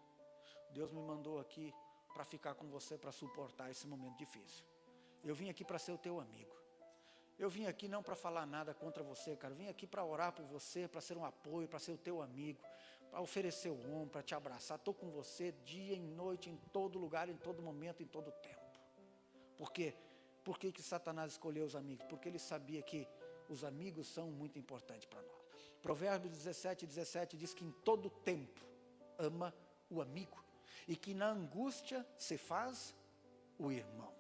Deus me mandou aqui para ficar com você, para suportar esse momento difícil. Eu vim aqui para ser o teu amigo. Eu vim aqui não para falar nada contra você, cara. Eu vim aqui para orar por você, para ser um apoio, para ser o teu amigo, para oferecer o ombro, para te abraçar. Estou com você dia e noite, em todo lugar, em todo momento, em todo tempo. Por quê? Por que Satanás escolheu os amigos? Porque ele sabia que os amigos são muito importantes para nós. Provérbios 17 diz que em todo tempo ama o amigo. E que na angústia se faz o irmão.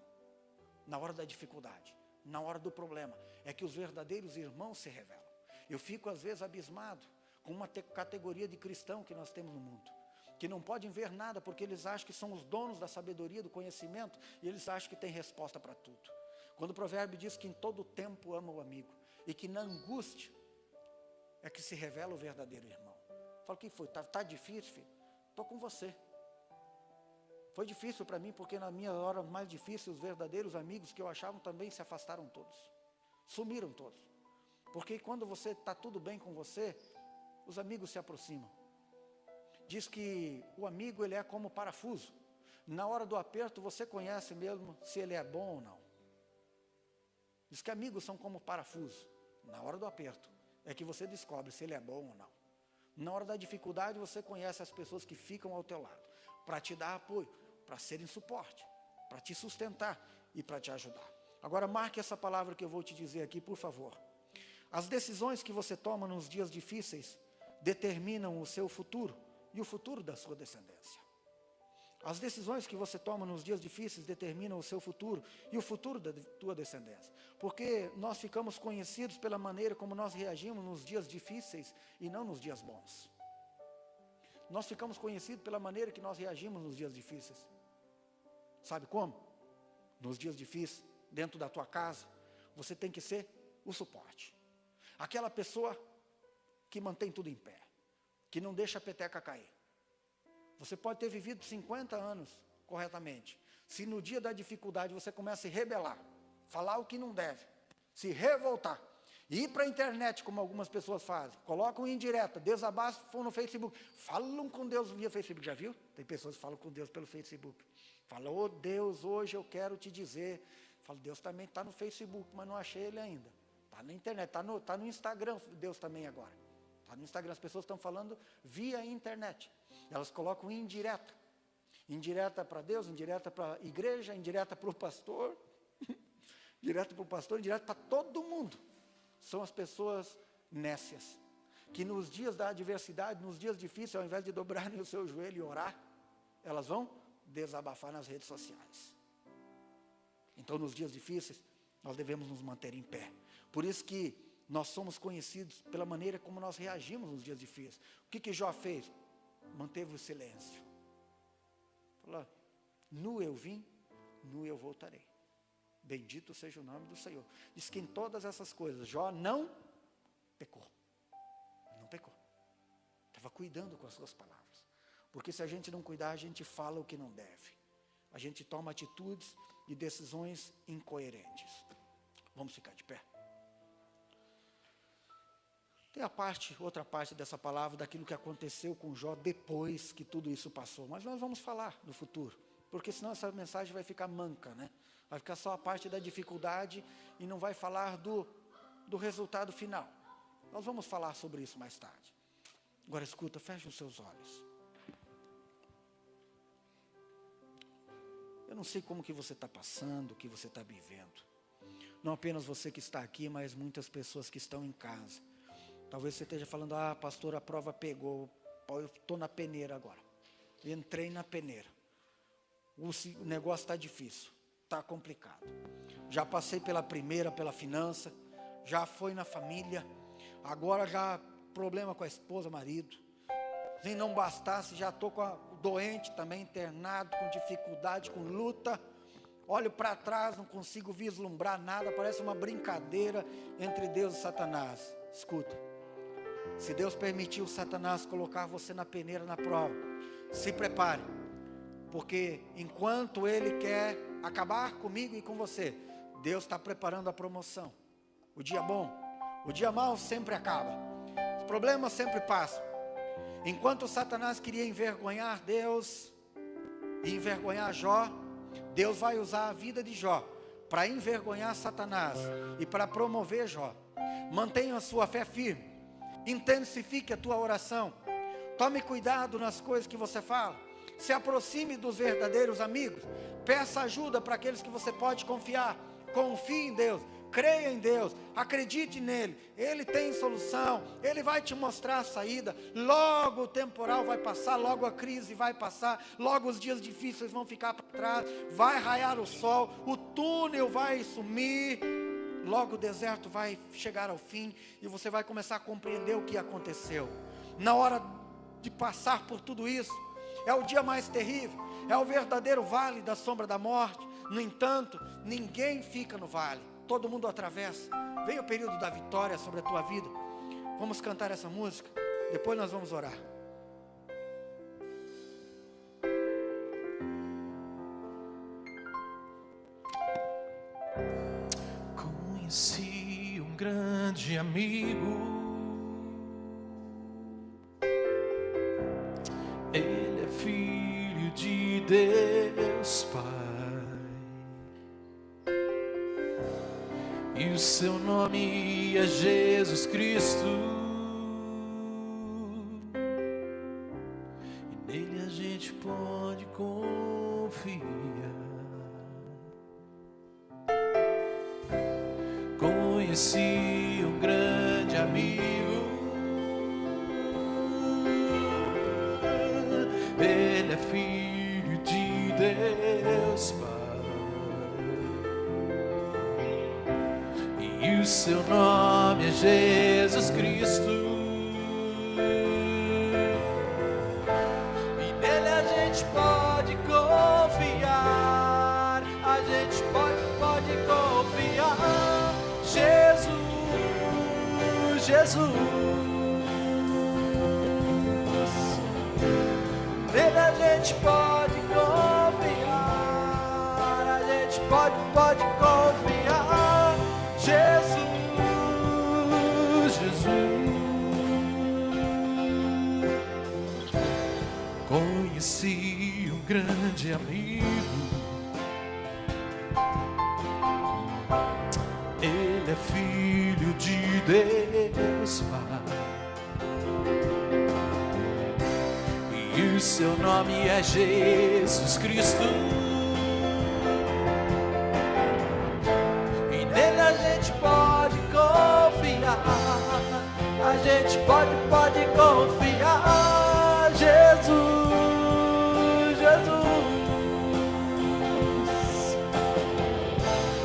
Na hora da dificuldade, na hora do problema, é que os verdadeiros irmãos se revelam. Eu fico às vezes abismado com uma categoria de cristão que nós temos no mundo, que não podem ver nada porque eles acham que são os donos da sabedoria, do conhecimento, e eles acham que tem resposta para tudo. Quando o provérbio diz que em todo tempo ama o amigo, e que na angústia é que se revela o verdadeiro irmão. Fala, o que foi? Tá difícil, filho? Estou com você. Foi difícil para mim, porque na minha hora mais difícil, os verdadeiros amigos que eu achava também se afastaram todos. Sumiram todos. Porque quando você está tudo bem com você, os amigos se aproximam. Diz que o amigo, ele é como parafuso. Na hora do aperto, você conhece mesmo se ele é bom ou não. Diz que amigos são como parafuso. Na hora do aperto, é que você descobre se ele é bom ou não. Na hora da dificuldade, você conhece as pessoas que ficam ao teu lado, para te dar apoio, para serem suporte, para te sustentar e para te ajudar. Agora marque essa palavra que eu vou te dizer aqui, por favor. As decisões que você toma nos dias difíceis determinam o seu futuro e o futuro da sua descendência. As decisões que você toma nos dias difíceis determinam o seu futuro e o futuro da tua descendência. Porque nós ficamos conhecidos pela maneira como nós reagimos nos dias difíceis e não nos dias bons. Nós ficamos conhecidos pela maneira que nós reagimos nos dias difíceis. Sabe como? Nos dias difíceis, dentro da tua casa, você tem que ser o suporte. Aquela pessoa que mantém tudo em pé, que não deixa a peteca cair. Você pode ter vivido 50 anos corretamente. Se no dia da dificuldade você começa a se rebelar, falar o que não deve, se revoltar, ir para a internet, como algumas pessoas fazem, colocam em indireta, desabafam no Facebook, falam com Deus via Facebook, já viu? Tem pessoas que falam com Deus pelo Facebook. Falam, ô Deus, hoje eu quero te dizer. Falo, Deus também está no Facebook, mas não achei ele ainda. Está na internet, está no Instagram, Deus também agora. Está no Instagram, as pessoas estão falando via internet. Elas colocam indireta. Indireta para Deus, indireta para a igreja, indireta para o pastor, indireta para o pastor, indireta para todo mundo. São as pessoas nécias, que nos dias da adversidade, nos dias difíceis, ao invés de dobrarem o seu joelho e orar, elas vão desabafar nas redes sociais. Então, nos dias difíceis, nós devemos nos manter em pé. Por isso que nós somos conhecidos pela maneira como nós reagimos nos dias difíceis. O que Jó fez? Manteve o silêncio. Falou, nu eu vim, nu eu voltarei. Bendito seja o nome do Senhor. Diz que em todas essas coisas, Jó não pecou. Não pecou. Estava cuidando com as suas palavras. Porque se a gente não cuidar, a gente fala o que não deve. A gente toma atitudes e decisões incoerentes. Vamos ficar de pé. Tem outra parte dessa palavra, daquilo que aconteceu com Jó depois que tudo isso passou. Mas nós vamos falar no futuro. Porque senão essa mensagem vai ficar manca, né? Vai ficar só a parte da dificuldade e não vai falar do resultado final. Nós vamos falar sobre isso mais tarde. Agora escuta, feche os seus olhos. Eu não sei como que você está passando, o que você está vivendo. Não apenas você que está aqui, mas muitas pessoas que estão em casa. Talvez você esteja falando, pastor, a prova pegou, eu estou na peneira agora. Entrei na peneira. O negócio está difícil, está complicado. Já passei pela primeira, pela finança, já foi na família, agora já problema com a esposa, marido. Se não bastasse, já estou doente também, internado, com dificuldade, com luta. Olho para trás, não consigo vislumbrar nada, parece uma brincadeira entre Deus e Satanás. Escuta, se Deus permitiu Satanás colocar você na peneira, na prova, se prepare, porque enquanto ele quer acabar comigo e com você, Deus está preparando a promoção. O dia bom, o dia mau sempre acaba. Os problemas sempre passam. Enquanto Satanás queria envergonhar Deus e envergonhar Jó, Deus vai usar a vida de Jó para envergonhar Satanás e para promover Jó. Mantenha a sua fé firme. Intensifique a tua oração. Tome cuidado nas coisas que você fala. Se aproxime dos verdadeiros amigos. Peça ajuda para aqueles que você pode confiar. Confie em Deus. Creia em Deus. Acredite nele. Ele tem solução. Ele vai te mostrar a saída. Logo o temporal vai passar. Logo a crise vai passar. Logo os dias difíceis vão ficar para trás. Vai raiar o sol. O túnel vai sumir. Logo o deserto vai chegar ao fim. E você vai começar a compreender o que aconteceu. Na hora de passar por tudo isso, é o dia mais terrível, é o verdadeiro vale da sombra da morte. No entanto, ninguém fica no vale, todo mundo atravessa. Vem o período da vitória sobre a tua vida. Vamos cantar essa música, depois nós vamos orar. Conheci um grande amigo, ele é filho de Deus Pai, e o seu nome é Jesus Cristo, e nele a gente pode confiar. Conheci um grande amigo, ele é filho de Deus Pai, e o seu nome é Jesus Cristo, e nele a gente pode confiar, a gente pode confiar. Jesus, nele a gente pode confiar, a gente pode confiar. Jesus, conheci um grande amigo, ele é filho de Deus Pai, e o seu nome é Jesus Cristo, e nele a gente pode confiar, a gente pode confiar. Jesus,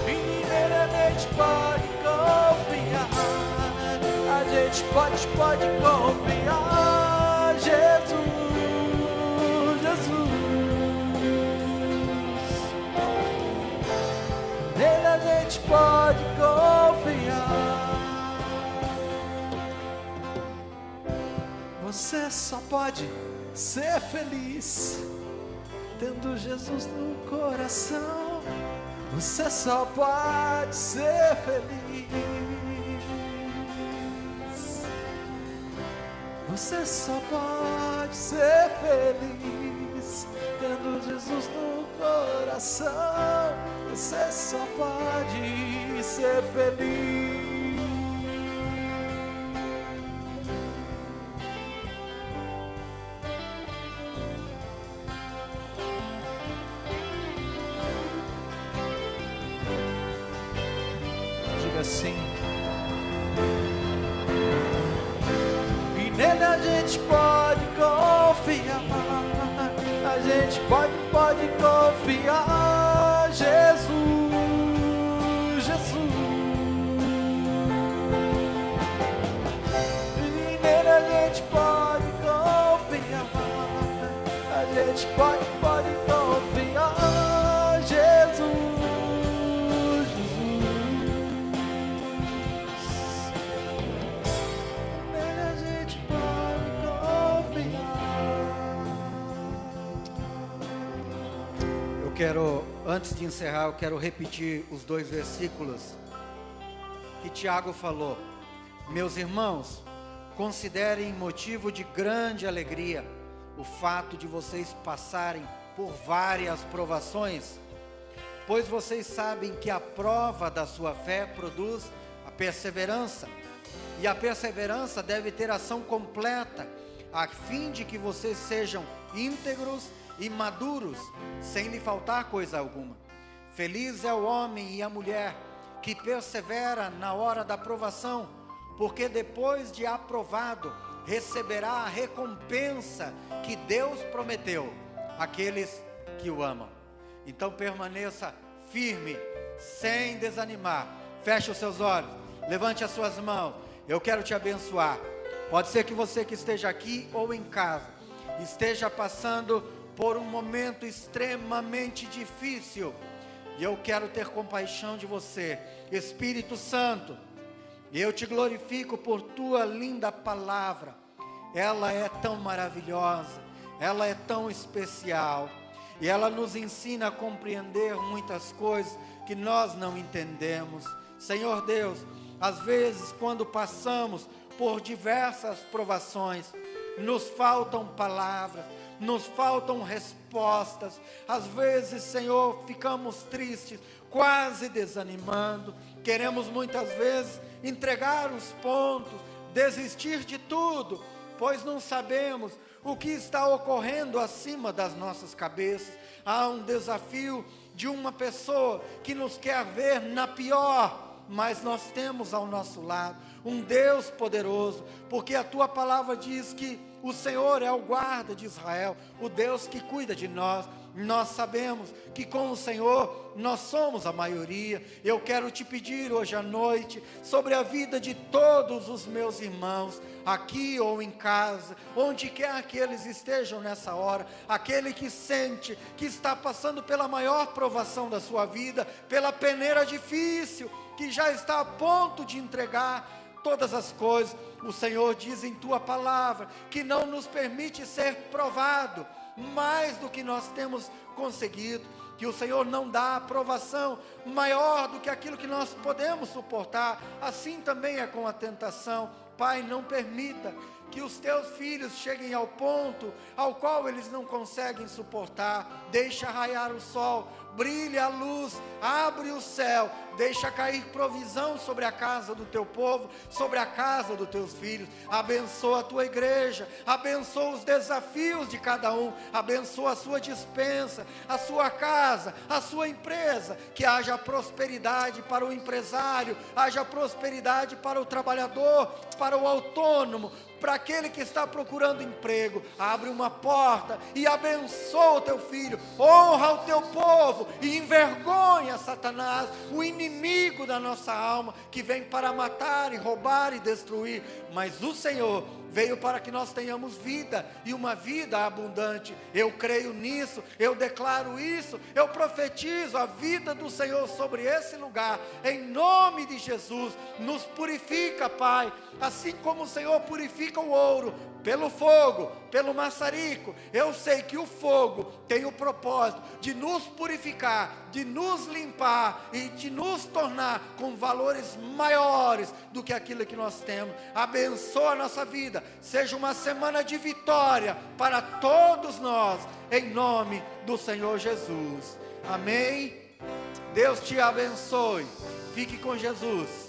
e nele a gente pode confiar, a gente pode confiar. Jesus, nele a gente pode confiar. Você só pode ser feliz tendo Jesus no coração. Você só pode ser feliz. Você só pode ser feliz tendo Jesus no coração. Você só pode ser feliz. Diga assim. E nele a gente pode confiar, a gente pode confiar. Jesus, e nele a gente pode confiar, a gente pode confiar. Jesus, nele a gente pode confiar. Eu Antes de encerrar, eu quero repetir os 2 versículos que Tiago falou. Meus irmãos, considerem motivo de grande alegria o fato de vocês passarem por várias provações, pois vocês sabem que a prova da sua fé produz a perseverança, e a perseverança deve ter ação completa, a fim de que vocês sejam íntegros e maduros, sem lhe faltar coisa alguma. Feliz é o homem e a mulher que persevera na hora da provação, porque depois de aprovado, receberá a recompensa que Deus prometeu àqueles que o amam. Então permaneça firme, sem desanimar. Feche os seus olhos, levante as suas mãos. Eu quero te abençoar. Pode ser que você que esteja aqui ou em casa, esteja passando por um momento extremamente difícil, e eu quero ter compaixão de você. Espírito Santo, eu te glorifico por tua linda palavra. Ela é tão maravilhosa, ela é tão especial, e ela nos ensina a compreender muitas coisas que nós não entendemos. Senhor Deus, às vezes quando passamos por diversas provações, nos faltam palavras, nos faltam respostas. Às vezes, Senhor, ficamos tristes, quase desanimando. Queremos muitas vezes entregar os pontos, desistir de tudo, pois não sabemos o que está ocorrendo acima das nossas cabeças. Há um desafio de uma pessoa que nos quer ver na pior, mas nós temos ao nosso lado um Deus poderoso, porque a tua palavra diz que o Senhor é o guarda de Israel, o Deus que cuida de nós. Nós sabemos que com o Senhor nós somos a maioria. Eu quero te pedir hoje à noite sobre a vida de todos os meus irmãos, aqui ou em casa, onde quer que eles estejam nessa hora, aquele que sente que está passando pela maior provação da sua vida, pela peneira difícil, que já está a ponto de entregar todas as coisas. O Senhor diz em tua palavra que não nos permite ser provado mais do que nós temos conseguido, que o Senhor não dá aprovação maior do que aquilo que nós podemos suportar. Assim também é com a tentação. Pai, não permita que os teus filhos cheguem ao ponto ao qual eles não conseguem suportar. Deixa raiar o sol, brilha a luz, abre o céu, deixa cair provisão sobre a casa do teu povo, sobre a casa dos teus filhos. Abençoa a tua igreja, abençoa os desafios de cada um, abençoa a sua despensa, a sua casa, a sua empresa, que haja prosperidade para o empresário, haja prosperidade para o trabalhador, para o autônomo, para aquele que está procurando emprego. Abre uma porta e abençoa o teu filho, honra o teu povo e envergonha Satanás, o inimigo da nossa alma, que vem para matar e roubar e destruir. Mas o Senhor veio para que nós tenhamos vida, e uma vida abundante. Eu creio nisso, eu declaro isso, eu profetizo a vida do Senhor sobre esse lugar, em nome de Jesus. Nos purifica, Pai, assim como o Senhor purifica o ouro, pelo fogo, pelo maçarico. Eu sei que o fogo tem o propósito de nos purificar, de nos limpar e de nos tornar com valores maiores do que aquilo que nós temos. Abençoa a nossa vida, seja uma semana de vitória para todos nós, em nome do Senhor Jesus. Amém. Deus te abençoe. Fique com Jesus.